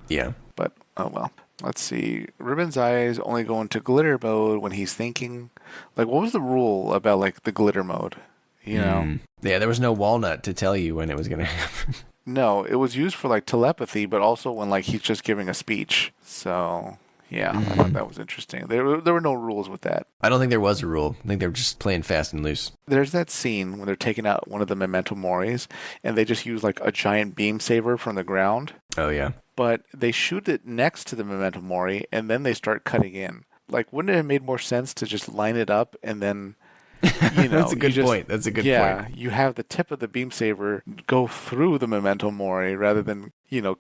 A: Yeah.
B: But, oh well. Let's see. Ribbon's eyes only go into glitter mode when he's thinking. Like, what was the rule about, like, the glitter mode?
A: Yeah, there was no walnut to tell you when it was going to happen.
B: No, it was used for, like, telepathy, but also when, like, he's just giving a speech. So, yeah, I thought that was interesting. There were no rules with that.
A: I don't think there was a rule. I think they were just playing fast and loose.
B: There's that scene when they're taking out one of the Memento Moris, and they just use, like, a giant beam saber from the ground.
A: Oh, yeah.
B: But they shoot it next to the Memento Mori, and then they start cutting in. Like, wouldn't it have made more sense to just line it up and then,
A: That's a good point. That's a good point.
B: Yeah, you have the tip of the beam saber go through the Memento Mori rather than,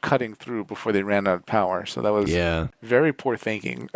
B: cutting through before they ran out of power. So that was very poor thinking.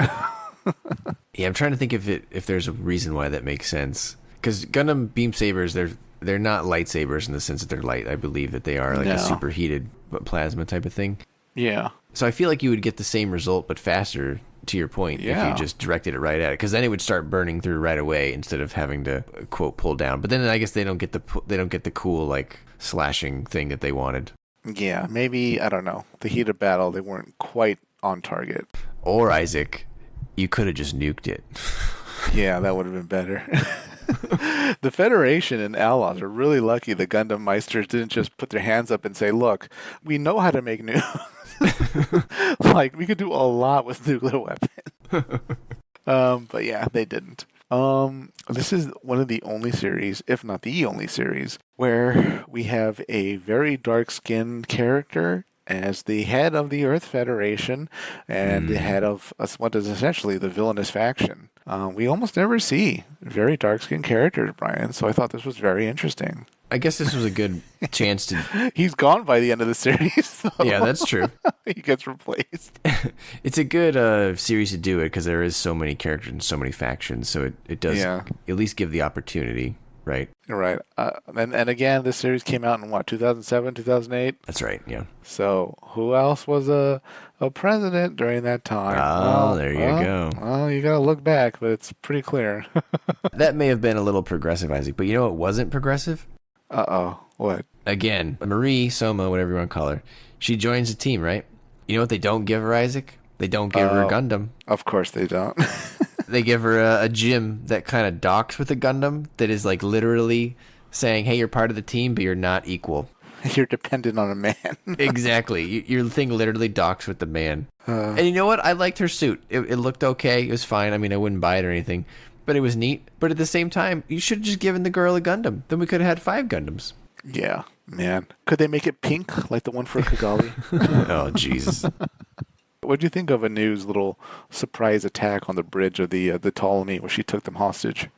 A: Yeah, I'm trying to think if there's a reason why that makes sense. Because Gundam beam sabers, they're not lightsabers in the sense that they're light. I believe that they are like a superheated plasma type of thing.
B: Yeah.
A: So I feel like you would get the same result, but faster, to your point, if you just directed it right at it. Because then it would start burning through right away instead of having to, quote, pull down. But then I guess they don't get the cool, like, slashing thing that they wanted.
B: Yeah, maybe, I don't know. The heat of battle, they weren't quite on target.
A: Or, Isaac, you could have just nuked it.
B: Yeah, that would have been better. The Federation and Outlaws are really lucky the Gundam Meisters didn't just put their hands up and say, look, we know how to make nukes. Like, we could do a lot with nuclear weapons. But yeah, they didn't. This is one of the only series, if not the only series, where we have a very dark-skinned character as the head of the Earth Federation and the head of what is essentially the villainous faction. We almost never see very dark-skinned characters, Brian, so I thought this was very interesting.
A: I guess this was a good chance to...
B: He's gone by the end of the series. So
A: Yeah, that's true.
B: he gets replaced.
A: It's a good series to do it because there is so many characters and so many factions, so it does at least give the opportunity, right?
B: Right. And again, this series came out in what, 2007, 2008?
A: That's right, yeah.
B: So who else was a president during that time?
A: Oh, there you go.
B: Well, you got to look back, but it's pretty clear.
A: That may have been a little progressive, Isaac, but you know what wasn't progressive?
B: Uh-oh. What?
A: Again, Marie, Soma, whatever you want to call her, she joins the team, right? You know what they don't give her, Isaac? They don't give her a Gundam.
B: Of course they don't.
A: They give her a gym that kind of docks with a Gundam that is like literally saying, hey, you're part of the team, but you're not equal.
B: You're dependent on a man.
A: Exactly. Your thing literally docks with the man. And you know what? I liked her suit. It looked okay. It was fine. I mean, I wouldn't buy it or anything, but it was neat. But at the same time, you should have just given the girl a Gundam. Then we could have had 5 Gundams.
B: Yeah, man. Could they make it pink like the one for Kigali?
A: Oh, Jesus.
B: What do you think of Anu's little surprise attack on the bridge of the Ptolemy where she took them hostage?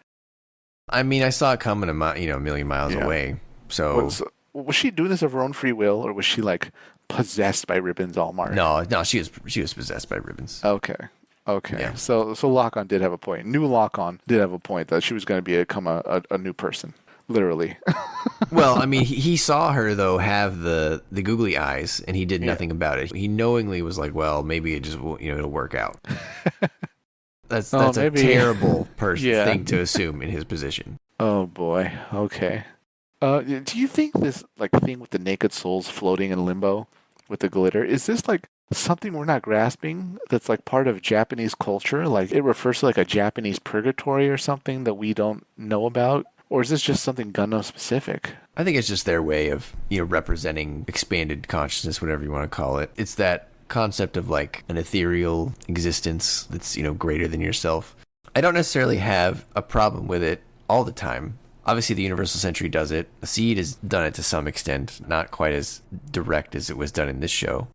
A: I mean, I saw it coming a million miles away. So
B: was she doing this of her own free will, or was she like possessed by Ribbons Allmark?
A: No, she was possessed by Ribbons.
B: Okay. Yeah. So Lock-On did have a point. New Lock-On did have a point that she was going to become a new person. Literally.
A: Well, I mean, he saw her, though, have the googly eyes, and he did nothing about it. He knowingly was like, well, maybe it just, it'll work out. That's a terrible thing to assume in his position.
B: Oh, boy. Okay. Do you think this like thing with the naked souls floating in limbo with the glitter, is this like something we're not grasping that's like part of Japanese culture? Like it refers to like a Japanese purgatory or something that we don't know about? Or is this just something Gundam specific?
A: I think it's just their way of, representing expanded consciousness, whatever you want to call it. It's that concept of like an ethereal existence that's, greater than yourself. I don't necessarily have a problem with it all the time. Obviously, the Universal Century does it. The Seed has done it to some extent, not quite as direct as it was done in this show.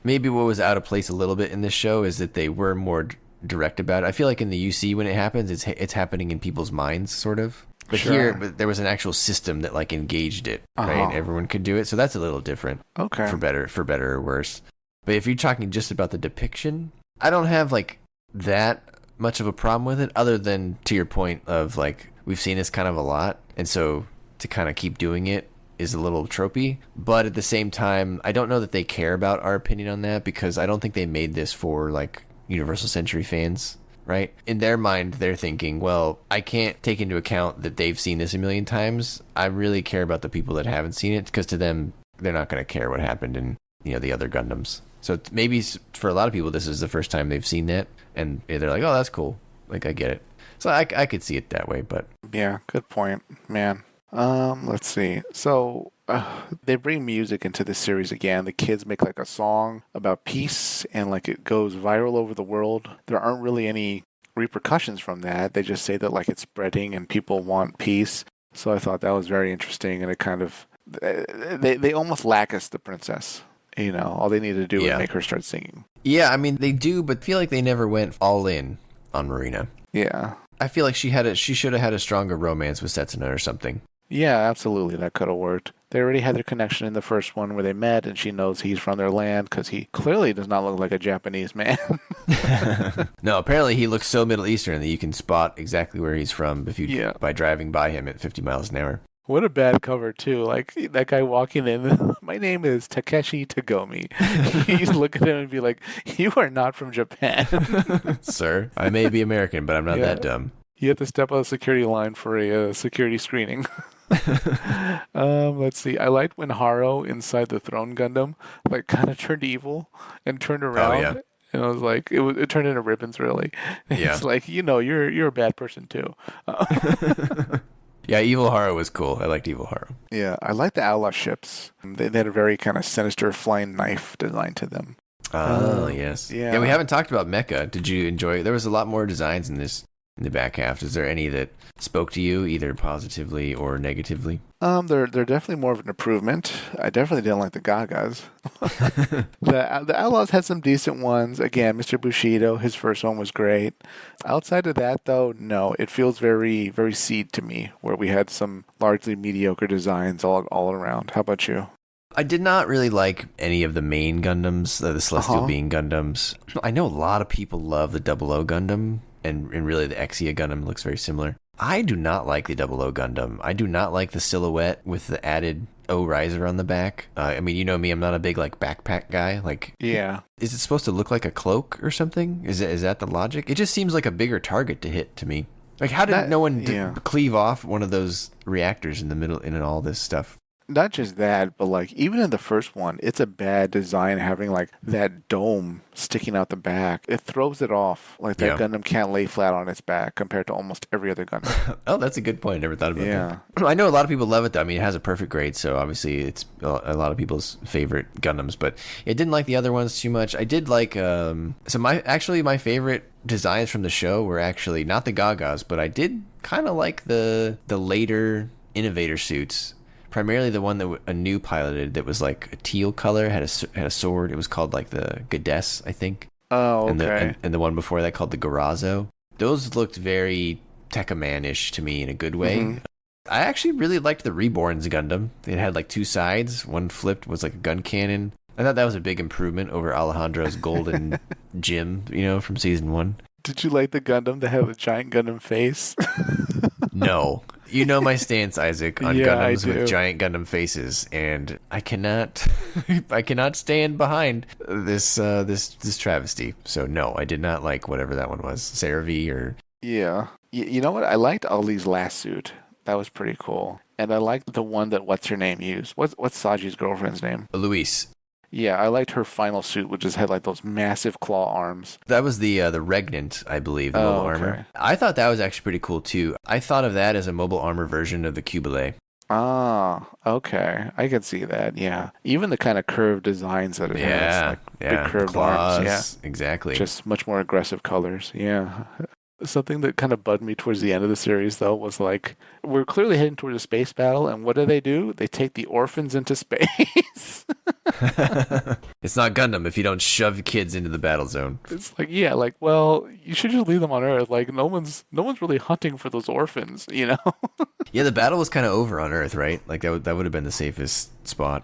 A: Maybe what was out of place a little bit in this show is that they were more direct about it. I feel like in the UC, when it happens, it's happening in people's minds, sort of. But here, there was an actual system that like engaged it, right? Everyone could do it, so that's a little different. Okay. For better or worse. But if you're talking just about the depiction, I don't have like that much of a problem with it, other than to your point of like we've seen this kind of a lot, and so to kind of keep doing it is a little tropey. But at the same time, I don't know that they care about our opinion on that, because I don't think they made this for like Universal Century fans. Right? In their mind, they're thinking, well, I can't take into account that they've seen this a million times. I really care about the people that haven't seen it, because to them, they're not going to care what happened in, the other Gundams. So maybe for a lot of people, this is the first time they've seen that, and they're like, oh, that's cool. Like, I get it. So I could see it that way, but...
B: Yeah, good point, man. Let's see. So... they bring music into this series again. The kids make like a song about peace, and like it goes viral over the world. There aren't really any repercussions from that. They just say that like it's spreading and people want peace. So I thought that was very interesting, and it kind of they almost lack us the princess. All they need to do is make her start singing.
A: Yeah, I mean they do, but feel like they never went all in on Marina.
B: Yeah,
A: I feel like she should have had a stronger romance with Setsuna or something.
B: Yeah, absolutely. That could have worked. They already had their connection in the first one where they met, and she knows he's from their land because he clearly does not look like a Japanese man.
A: No, apparently he looks so Middle Eastern that you can spot exactly where he's from by driving by him at 50 miles an hour.
B: What a bad cover, too. Like, that guy walking in, my name is Takeshi Tagomi. You look at him and be like, you are not from Japan.
A: Sir, I may be American, but I'm not that dumb.
B: You have to step on the security line for a security screening. Let's see. I liked when Haro inside the Throne Gundam like kind of turned evil and turned around. Oh, yeah. And I was like, it turned into Ribbons, really. Yeah. It's like, you're a bad person too.
A: Yeah, Evil Haro was cool. I liked Evil Haro.
B: Yeah, I like the Outlaw ships. They had a very kind of sinister flying knife design to them.
A: Oh, yes. Yeah, we haven't talked about Mecha. Did you enjoy it? There was a lot more designs in this in the back half. Is there any that spoke to you, either positively or negatively?
B: They're definitely more of an improvement. I definitely didn't like the Gagas. The Outlaws had some decent ones. Again, Mr. Bushido, his first one was great. Outside of that, though, no, it feels very, very Seed to me, where we had some largely mediocre designs all around. How about you?
A: I did not really like any of the main Gundams, the Celestial Being Gundams. I know a lot of people love the Double O Gundam, and really the Exia Gundam looks very similar. I do not like the Double O Gundam. I do not like the silhouette with the added O riser on the back. I mean, you know me, I'm not a big like backpack guy. Like,
B: yeah,
A: is it supposed to look like a cloak or something? Is that the logic? It just seems like a bigger target to hit to me. Like, how did no one cleave off one of those reactors in the middle in all this stuff?
B: Not just that, but like even in the first one, it's a bad design having like that dome sticking out the back. It throws it off. Like that Gundam can't lay flat on its back compared to almost every other Gundam.
A: Oh, that's a good point. I never thought about that. I know a lot of people love it though. I mean, it has a perfect grade, so obviously it's a lot of people's favorite Gundams. But I didn't like the other ones too much. I did like my favorite designs from the show were actually not the Gagas, but I did kind of like the later Innovator suits. Primarily the one that a new piloted that was like a teal color, had a sword. It was called like the Goddess, I think.
B: Oh, okay.
A: And the one before that called the Garazo. Those looked very Tekka-man-ish to me in a good way. Mm-hmm. I actually really liked the Reborn's Gundam. It had like two sides. One flipped was like a gun cannon. I thought that was a big improvement over Alejandro's golden gem, from season 1.
B: Did you like the Gundam that had a giant Gundam face?
A: No. You know my stance, Isaac, on Gundams with giant Gundam faces, and I cannot stand behind this travesty. So no, I did not like whatever that one was, CeraV or.
B: Yeah, you know what? I liked Ali's last suit. That was pretty cool, and I liked the one that what's her name used. What's Saji's girlfriend's name?
A: Louise.
B: Yeah, I liked her final suit, which just had like those massive claw arms.
A: That was the Regnant, I believe, the mobile armor. I thought that was actually pretty cool too. I thought of that as a mobile armor version of the Cubile.
B: Ah, okay. I can see that, yeah. Even the kind of curved designs that it has, like big curved
A: claws,
B: arms. Yeah,
A: exactly.
B: Just much more aggressive colors, yeah. Something that kind of bugged me towards the end of the series, though, was like, we're clearly heading towards a space battle, and what do? They take the orphans into space.
A: It's not Gundam if you don't shove kids into the battle zone.
B: It's like, well, you should just leave them on Earth. Like, no one's really hunting for those orphans,
A: Yeah, the battle was kind of over on Earth, right? Like, that would have been the safest spot.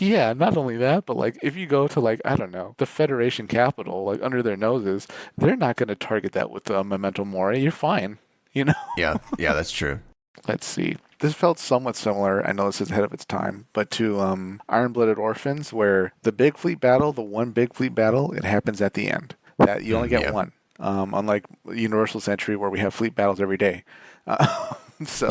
B: Yeah, not only that, but like if you go to like, I don't know, the Federation capital, like under their noses, they're not going to target that with Memento Mori. You're fine,
A: Yeah, that's true.
B: Let's see. This felt somewhat similar, I know this is ahead of its time, but to Iron-Blooded Orphans, where the big fleet battle, the one big fleet battle, it happens at the end. That you only get one. Unlike Universal Century, where we have fleet battles every day. So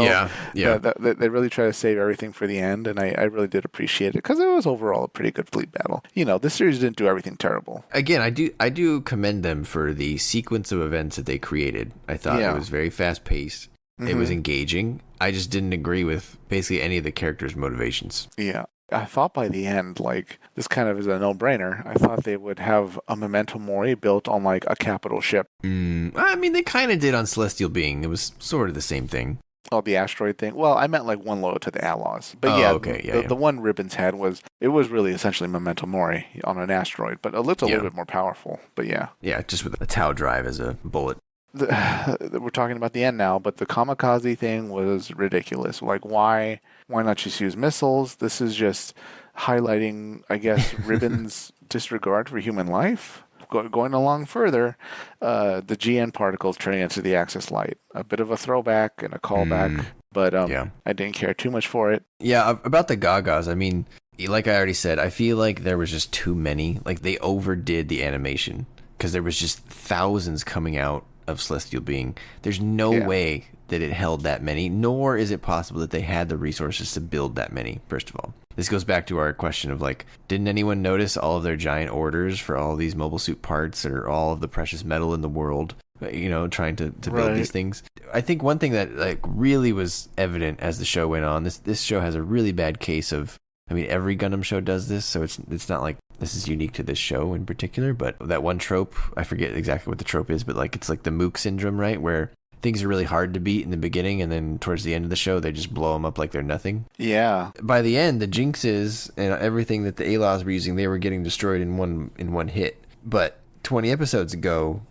B: they really try to save everything for the end, and I really did appreciate it because it was overall a pretty good fleet battle. This series didn't do everything terrible.
A: Again, I do commend them for the sequence of events that they created. I thought it was very fast paced. Mm-hmm. It was engaging. I just didn't agree with basically any of the characters' motivations.
B: Yeah. I thought by the end, like, this kind of is a no-brainer. I thought they would have a Memento Mori built on, like, a capital ship.
A: I mean, they kind of did on Celestial Being. It was sort of the same thing.
B: Oh, the asteroid thing? Well, I meant, like, one load to the Outlaws. But the one Ribbons had was really essentially Memento Mori on an asteroid, but it looked a little bit more powerful. But yeah.
A: Yeah, just with a Tau drive as a bullet.
B: We're talking about the end now, but the kamikaze thing was ridiculous. Like, why not just use missiles? This is just highlighting, I guess, Ribbon's disregard for human life. Going along further, the GN particles turning into the Axis light. A bit of a throwback and a callback, but I didn't care too much for it.
A: Yeah, about the Gagas, I mean, like I already said, I feel like there was just too many. Like, they overdid the animation because there was just thousands coming out of Celestial Being. There's no way that it held that many, nor is it possible that they had the resources to build that many, first of all. This goes back to our question of, like, didn't anyone notice all of their giant orders for all of these mobile suit parts or all of the precious metal in the world, trying to build these things? I think one thing that, like, really was evident as the show went on, this show has a really bad case of, I mean, every Gundam show does this, so it's not like this is unique to this show in particular, but that one trope, I forget exactly what the trope is, but like it's like the Mook syndrome, right? Where things are really hard to beat in the beginning, and then towards the end of the show, they just blow them up like they're nothing.
B: Yeah.
A: By the end, the Jinxes and everything that the Aloths were using, they were getting destroyed in one hit. But 20 episodes ago,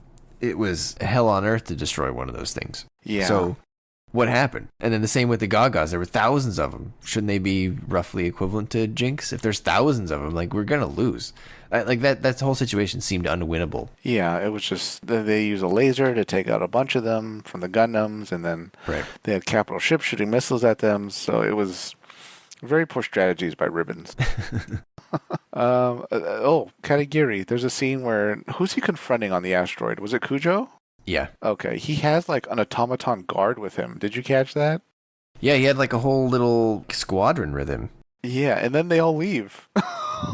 A: it was hell on earth to destroy one of those things.
B: Yeah.
A: So what happened? And then the same with the Gagas. There were thousands of them. Shouldn't they be roughly equivalent to Jinx? If there's thousands of them, like, we're gonna lose. Like that whole situation seemed unwinnable.
B: Yeah, it was just they use a laser to take out a bunch of them from the Gundams, and then they had capital ships shooting missiles at them. So it was very poor strategies by Ribbons. Katagiri. There's a scene where who's he confronting on the asteroid? Was it Kujo?
A: Yeah.
B: Okay, he has like an automaton guard with him. Did you catch that?
A: Yeah, he had like a whole little squadron with him.
B: Yeah, and then they all leave.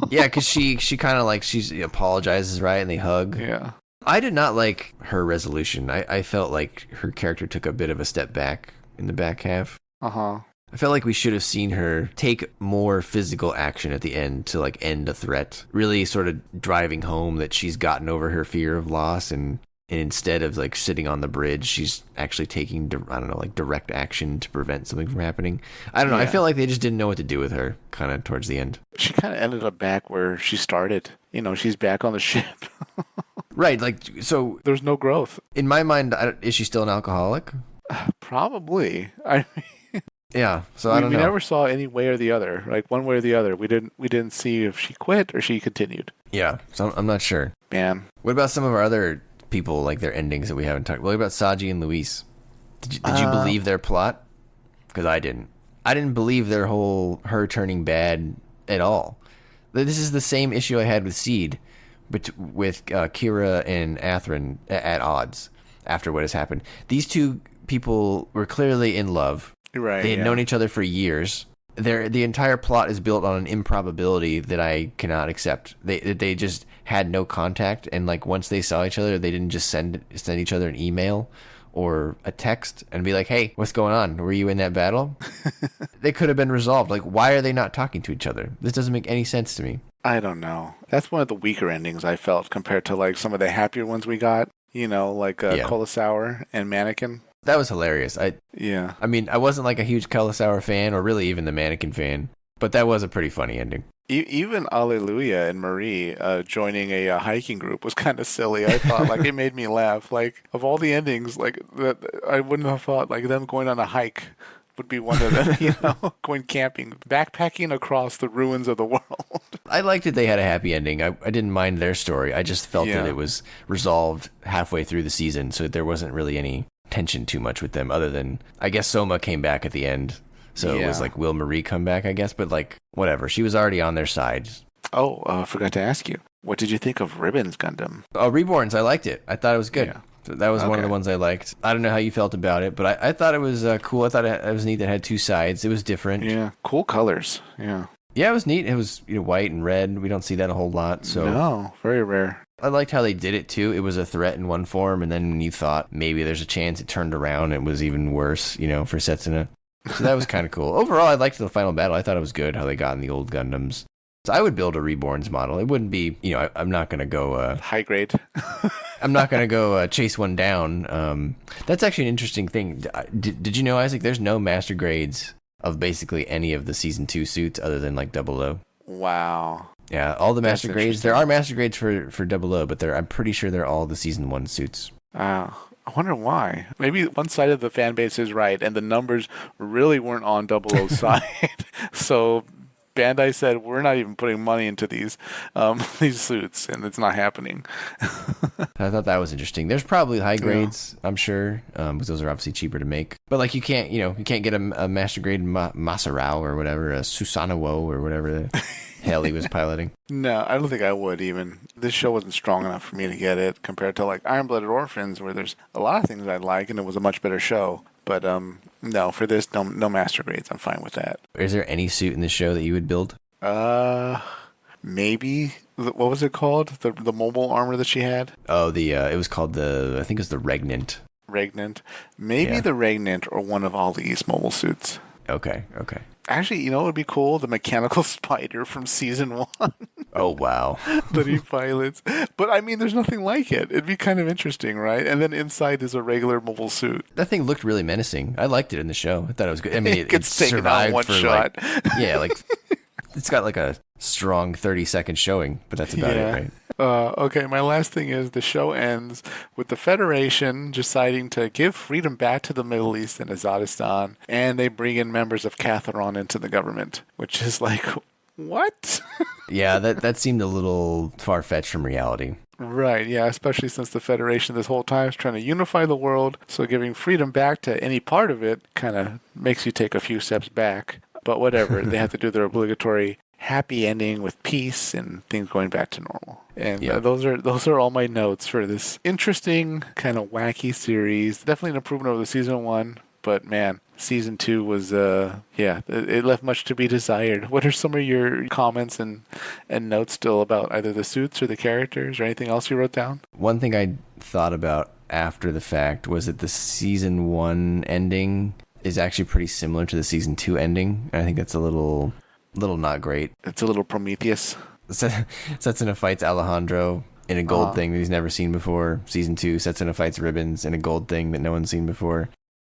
A: Yeah, because she kind of like, she apologizes, right, and they hug.
B: Yeah.
A: I did not like her resolution. I felt like her character took a bit of a step back in the back half.
B: Uh-huh.
A: I felt like we should have seen her take more physical action at the end to like end a threat. Really sort of driving home that she's gotten over her fear of loss, and instead of like sitting on the bridge, she's actually taking, direct action to prevent something from happening. I don't know. Yeah. I feel like they just didn't know what to do with her kind of towards the end.
B: She kind of ended up back where she started. You know, she's back on the ship.
A: Right. Like, so
B: there's no growth.
A: In my mind, is she still an alcoholic?
B: Probably. I mean,
A: yeah. So I don't know.
B: We never saw any way or the other, like one way or the other. We didn't see if she quit or she continued.
A: Yeah. So I'm not sure.
B: Man.
A: What about some of our other people, like their endings that we haven't talked about? What about Saji and Louise? Did you believe their plot? Because I didn't. I didn't believe her turning bad at all. This is the same issue I had with Seed, but with Kira and Atherin at odds after what has happened. These two people were clearly in love.
B: Right.
A: They had known each other for years. The entire plot is built on an improbability that I cannot accept. They just had no contact, and like once they saw each other, they didn't just send each other an email or a text and be like, "Hey, what's going on? Were you in that battle?" They could have been resolved. Like, why are they not talking to each other? This doesn't make any sense to me.
B: I don't know. That's one of the weaker endings I felt compared to like some of the happier ones we got. You know, like Colasaur and Mannequin.
A: That was hilarious. I mean, I wasn't like a huge Colasaur fan, or really even the Mannequin fan, but that was a pretty funny ending.
B: Even Allelujah and Marie joining a hiking group was kind of silly. I thought, like, it made me laugh. Like, of all the endings, like that, I wouldn't have thought like them going on a hike would be one of them. You know, going camping, backpacking across the ruins of the world.
A: I liked that they had a happy ending. I didn't mind their story. I just felt that it was resolved halfway through the season, so there wasn't really any tension too much with them, other than I guess Soma came back at the end. So it was like, will Marie come back, I guess? But like, whatever. She was already on their side.
B: Oh, I forgot to ask you. What did you think of Ribbons Gundam?
A: Oh, Reborns. I liked it. I thought it was good. Yeah. So that was one of the ones I liked. I don't know how you felt about it, but I thought it was cool. I thought it was neat that it had two sides. It was different.
B: Yeah, cool colors. Yeah.
A: Yeah, it was neat. It was white and red. We don't see that a whole lot. So
B: no, very rare.
A: I liked how they did it too. It was a threat in one form, and then when you thought maybe there's a chance, it turned around and it was even worse, for Setsuna. So that was kind of cool. Overall, I liked the final battle. I thought it was good how they got in the old Gundams. So I would build a Reborns model. It wouldn't be, I'm not going to go...
B: high grade.
A: I'm not going to go chase one down. That's actually an interesting thing. Did you know, Isaac, there's no master grades of basically any of the Season 2 suits other than like 00.
B: Wow.
A: Yeah, all the master grades. There are master grades for 00, but I'm pretty sure they're all the Season 1 suits.
B: I wonder why. Maybe one side of the fan base is right, and the numbers really weren't on 00's side. So Bandai said, we're not even putting money into these suits, and it's not happening.
A: I thought that was interesting. There's probably high grades, I'm sure, because those are obviously cheaper to make. But like, you can't get a master grade Masarao or whatever, a Susanoo or whatever the hell he was piloting.
B: No, I don't think I would even. This show wasn't strong enough for me to get it compared to like Iron-Blooded Orphans, where there's a lot of things I like, and it was a much better show. But no, for this, no master grades. I'm fine with that.
A: Is there any suit in this show that you would build?
B: Maybe. What was it called? The mobile armor that she had?
A: Oh, it was called I think it was the Regnant.
B: Regnant. Maybe the Regnant or one of Ollie's mobile suits.
A: Okay.
B: Actually, you know what would be cool? The mechanical spider from season 1
A: Oh, wow.
B: that he pilots. But I mean, there's nothing like it. It'd be kind of interesting, right? And then inside is a regular mobile suit.
A: That thing looked really menacing. I liked it in the show. I thought it was good. I mean,
B: It
A: it
B: gets taken out in
A: survived
B: one
A: for
B: shot.
A: it's got like a strong 30-second showing, but that's about it, right?
B: Okay, my last thing is the show ends with the Federation deciding to give freedom back to the Middle East and Azerbaijan, and they bring in members of Catharon into the government, which is like, what?
A: Yeah, that seemed a little far-fetched from reality.
B: Right, yeah, especially since the Federation this whole time is trying to unify the world, so giving freedom back to any part of it kind of makes you take a few steps back. But whatever, they have to do their obligatory happy ending with peace and things going back to normal. And those are all my notes for this interesting, kind of wacky series. Definitely an improvement over the season 1, but man, season 2 was it left much to be desired. What are some of your comments and notes still about either the suits or the characters or anything else you wrote down?
A: One thing I thought about after the fact was that the season 1 ending is actually pretty similar to the season 2 ending. I think that's a little not great.
B: It's a little Prometheus.
A: Setsuna fights Alejandro in a gold thing that he's never seen before. Season 2, Setsuna fights Ribbons in a gold thing that no one's seen before.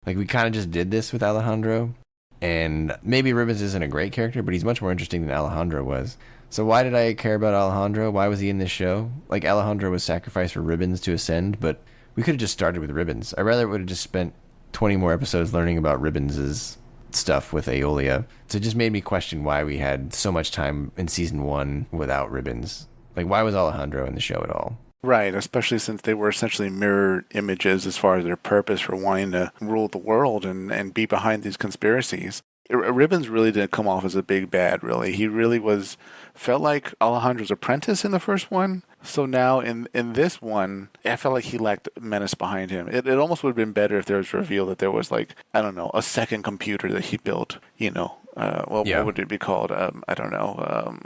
A: Like, we kind of just did this with Alejandro, and maybe Ribbons isn't a great character, but he's much more interesting than Alejandro was. So why did I care about Alejandro? Why was he in this show? Like, Alejandro was sacrificed for Ribbons to ascend, but we could have just started with Ribbons. I rather would have just spent 20 more episodes learning about Ribbons' stuff with Aeolia. So it just made me question why we had so much time in season 1 without Ribbons. Like, why was Alejandro in the show at all?
B: Right, especially since they were essentially mirror images as far as their purpose for wanting to rule the world and be behind these conspiracies. Ribbons really didn't come off as a big bad, really. He really felt like Alejandro's apprentice in the first one. So now in this one, I felt like he lacked menace behind him. It almost would have been better if there was revealed that there was, like, I don't know, a second computer that he built, What would it be called? I don't know.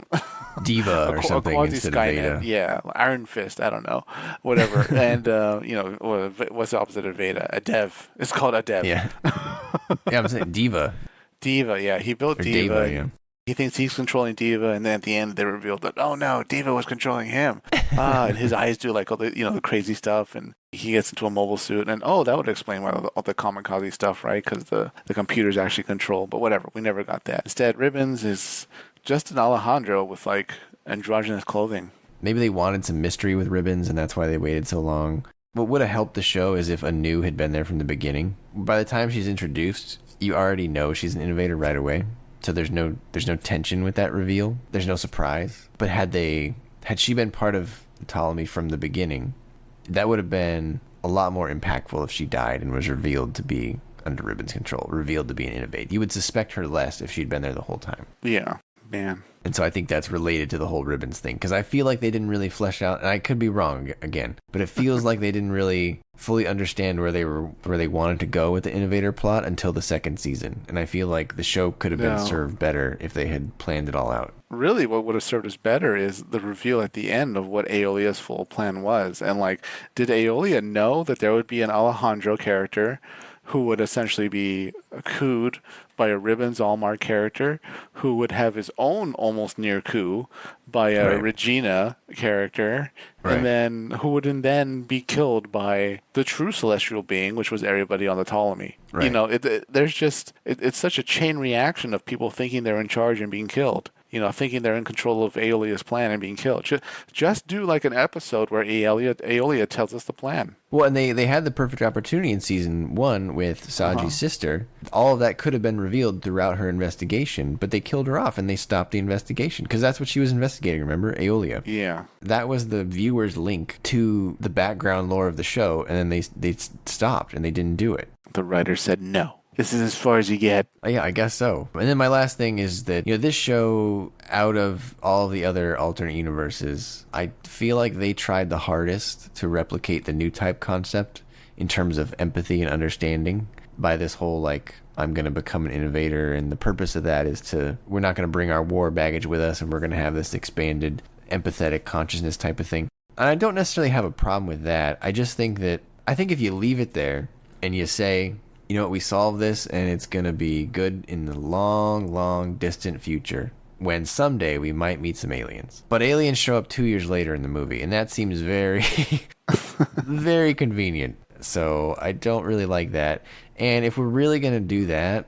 A: Diva or something instead of Veda.
B: Yeah, Iron Fist. I don't know. Whatever. And, what's the opposite of Veda? A dev. It's called a dev.
A: Yeah. Yeah, I'm saying Diva.
B: Diva, yeah. He built
A: Or
B: Diva.
A: Deva, yeah.
B: He thinks he's controlling Diva, and then at the end they revealed that, oh no, Diva was controlling him. And his eyes do like all the the crazy stuff, and he gets into a mobile suit, and that would explain why all the kamikaze stuff, right? Because the computers actually control. But whatever, we never got that. Instead, Ribbons is just an Alejandro with like androgynous clothing.
A: Maybe they wanted some mystery with Ribbons, and that's why they waited so long. What would have helped the show is if Anu had been there from the beginning. By the time she's introduced, you already know she's an innovator right away. So there's no tension with that reveal. There's no surprise. But had she been part of Ptolemy from the beginning, that would have been a lot more impactful if she died and was revealed to be under Ribbon's control, revealed to be an Innovate. You would suspect her less if she'd been there the whole time.
B: Yeah, man.
A: And so I think that's related to the whole Ribbons thing, because I feel like they didn't really flesh out, and I could be wrong again, but it feels like they didn't really fully understand where they wanted to go with the Innovator plot until the second season. And I feel like the show could have been served better if they had planned it all out.
B: Really, what would have served us better is the reveal at the end of what Aeolia's full plan was. And like, did Aeolia know that there would be an Alejandro character who would essentially be cooed by a Ribbons Allmark character, who would have his own almost near coup by a Regina character, and then who would then be killed by the true celestial being, which was everybody on the Ptolemy.
A: Right.
B: It's such a chain reaction of people thinking they're in charge and being killed. Thinking they're in control of Aeolia's plan and being killed. Just do like an episode where Aeolia tells us the plan.
A: Well, and they had the perfect opportunity in season 1 with Saji's sister. All of that could have been revealed throughout her investigation, but they killed her off and they stopped the investigation because that's what she was investigating, remember? Aeolia.
B: Yeah.
A: That was the viewer's link to the background lore of the show, and then they stopped and they didn't do it.
B: The writer said no. This is as far as you get.
A: Yeah, I guess so. And then my last thing is that, this show, out of all the other alternate universes, I feel like they tried the hardest to replicate the new type concept in terms of empathy and understanding by this whole, like, I'm going to become an innovator. And the purpose of that is we're not going to bring our war baggage with us, and we're going to have this expanded empathetic consciousness type of thing. And I don't necessarily have a problem with that. I just think if you leave it there and you say, you know what, we solve this and it's going to be good in the long, long, distant future when someday we might meet some aliens. But aliens show up 2 years later in the movie, and that seems very, very convenient. So I don't really like that. And if we're really going to do that,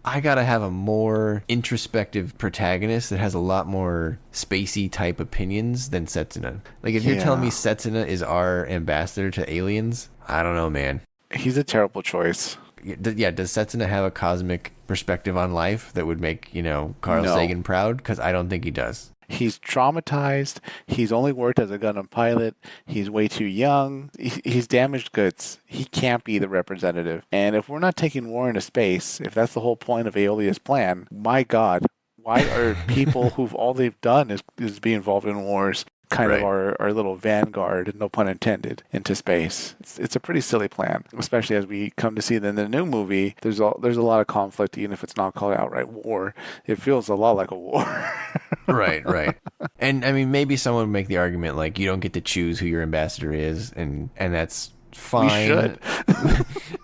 A: I gotta have a more introspective protagonist that has a lot more spacey type opinions than Setsuna. Like, if you're telling me Setsuna is our ambassador to aliens, I don't know, man.
B: He's a terrible choice.
A: Yeah, does Setsuna have a cosmic perspective on life that would make, Carl Sagan proud? Because I don't think he does.
B: He's traumatized. He's only worked as a Gundam pilot. He's way too young. He's damaged goods. He can't be the representative. And if we're not taking war into space, if that's the whole point of Aeolia's plan, my God, why are people who've all they've done is be involved in wars kind of our little vanguard, no pun intended, into space? It's a pretty silly plan, especially as we come to see that in the new movie, there's a lot of conflict, even if it's not called outright war. It feels a lot like a war.
A: Right. And I mean, maybe someone would make the argument like you don't get to choose who your ambassador is, and that's fine.
B: We should.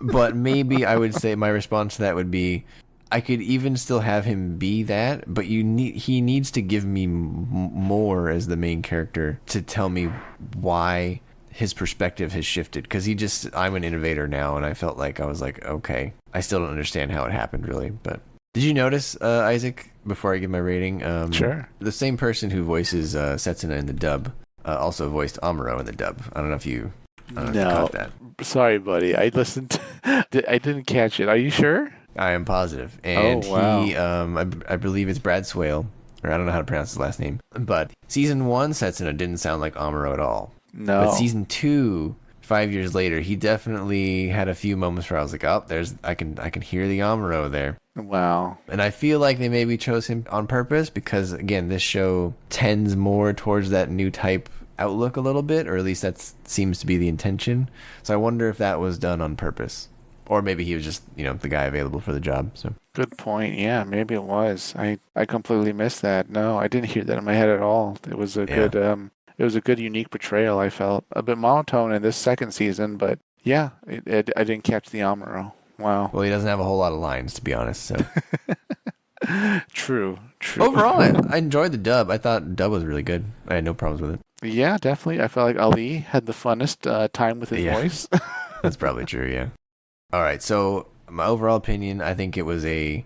A: But maybe I would say my response to that would be, I could even still have him be that, but he needs to give me more as the main character to tell me why his perspective has shifted. Because I'm an innovator now, and I felt like I was like, okay, I still don't understand how it happened really. But did you notice, Isaac, before I give my rating?
B: Sure.
A: The same person who voices Setsuna in the dub also voiced Amuro in the dub. I don't know if you caught that.
B: Sorry, buddy. I listened. I didn't catch it. Are you sure?
A: I am positive. And
B: wow.
A: he, I believe it's Brad Swale, or I don't know how to pronounce his last name. But season 1 Setsuna didn't sound like Amuro at all.
B: No.
A: But season 2, 5 years later, he definitely had a few moments where I was like, oh, I can hear the Amuro there.
B: Wow.
A: And I feel like they maybe chose him on purpose because, again, this show tends more towards that new type outlook a little bit, or at least that seems to be the intention. So I wonder if that was done on purpose. Or maybe he was just, the guy available for the job. So
B: good point. Yeah, maybe it was. I completely missed that. No, I didn't hear that in my head at all. It was a good unique portrayal. I felt a bit monotone in this second season, but yeah, I didn't catch the Amuro. Wow.
A: Well, he doesn't have a whole lot of lines, to be honest. So
B: True.
A: Overall, I enjoyed the dub. I thought the dub was really good. I had no problems with it.
B: Yeah, definitely. I felt like Ali had the funnest time with his voice.
A: That's probably true. Yeah. All right, so my overall opinion, I think it was a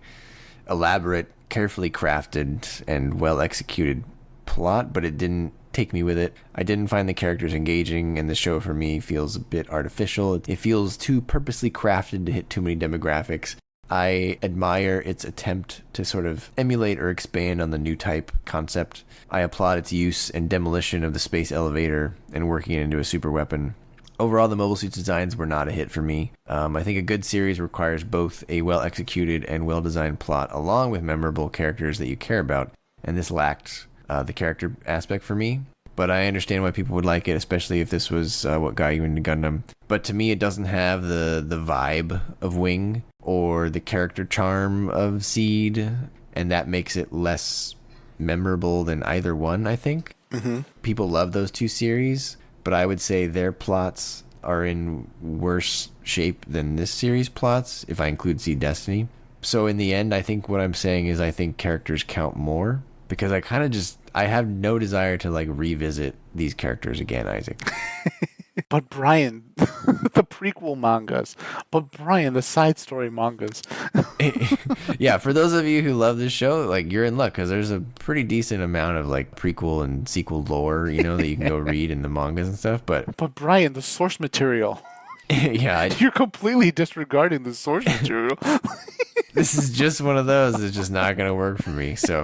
A: elaborate, carefully crafted, and well-executed plot, but it didn't take me with it. I didn't find the characters engaging, and the show for me feels a bit artificial. It feels too purposely crafted to hit too many demographics. I admire its attempt to sort of emulate or expand on the new type concept. I applaud its use and demolition of the space elevator and working it into a super weapon. Overall, the mobile suits designs were not a hit for me. I think a good series requires both a well-executed and well-designed plot along with memorable characters that you care about, and this lacked the character aspect for me. But I understand why people would like it, especially if this was what got you into Gundam. But to me, it doesn't have the vibe of Wing or the character charm of Seed, and that makes it less memorable than either one, I think.
B: Mm-hmm.
A: People love those two series, but I would say their plots are in worse shape than this series' plots, if I include Seed Destiny. So in the end, I think what I'm saying is I think characters count more, because I have no desire to revisit these characters again, Isaac.
B: But Brian, the prequel mangas. But Brian, the side story mangas.
A: Yeah, for those of you who love this show, you're in luck, because there's a pretty decent amount of prequel and sequel lore, that you can go read in the mangas and stuff. But
B: Brian, the source material.
A: Yeah,
B: you're completely disregarding the source material.
A: This is just one of those that's just not going to work for me. So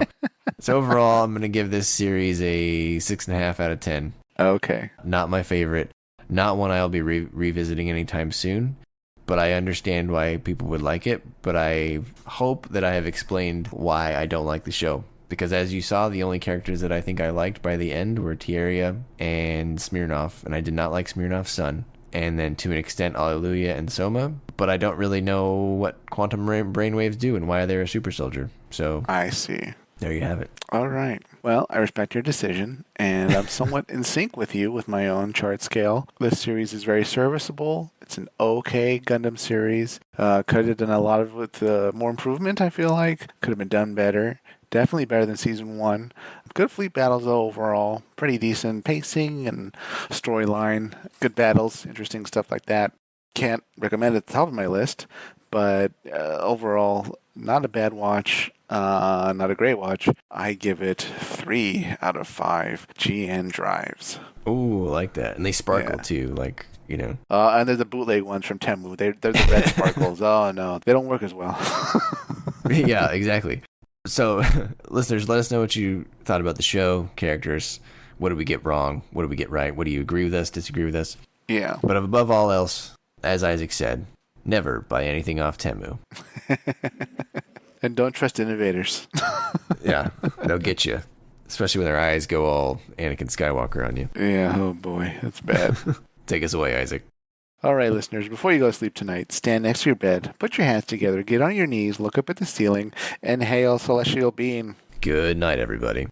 A: overall, I'm going to give this series a 6.5 out of 10.
B: Okay.
A: Not my favorite. Not one I'll be revisiting anytime soon. But I understand why people would like it. But I hope that I have explained why I don't like the show. Because as you saw, the only characters that I think I liked by the end were Tieria and Smirnov. And I did not like Smirnov's son. And then to an extent, Allelujah and Soma. But I don't really know what quantum brainwaves do and why they're a super soldier. So
B: I see.
A: There you have it.
B: All right. Well, I respect your decision, and I'm somewhat in sync with you with my own chart scale. This series is very serviceable. It's an okay Gundam series. Could have done a lot of with more improvement, I feel like. Could have been done better. Definitely better than Season 1. Good fleet battles, though, overall. Pretty decent pacing and storyline. Good battles, interesting stuff like that. Can't recommend it at the top of my list, but overall, not a bad watch. Not a great watch. I give it 3 out of 5 GN drives.
A: Ooh, I like that. And they sparkle too, like, you know.
B: And there's the bootleg ones from Temu. They're the red sparkles. Oh, no. They don't work as well.
A: Yeah, exactly. So, listeners, let us know what you thought about the show, characters. What did we get wrong? What did we get right? What do you agree with us, disagree with us?
B: Yeah.
A: But above all else, as Isaac said, never buy anything off Temu.
B: And don't trust innovators.
A: Yeah, they'll get you. Especially when their eyes go all Anakin Skywalker on you.
B: Yeah, oh boy, that's bad.
A: Take us away, Isaac.
B: All right, listeners, before you go to sleep tonight, stand next to your bed, put your hands together, get on your knees, look up at the ceiling, and hail celestial being.
A: Good night, everybody.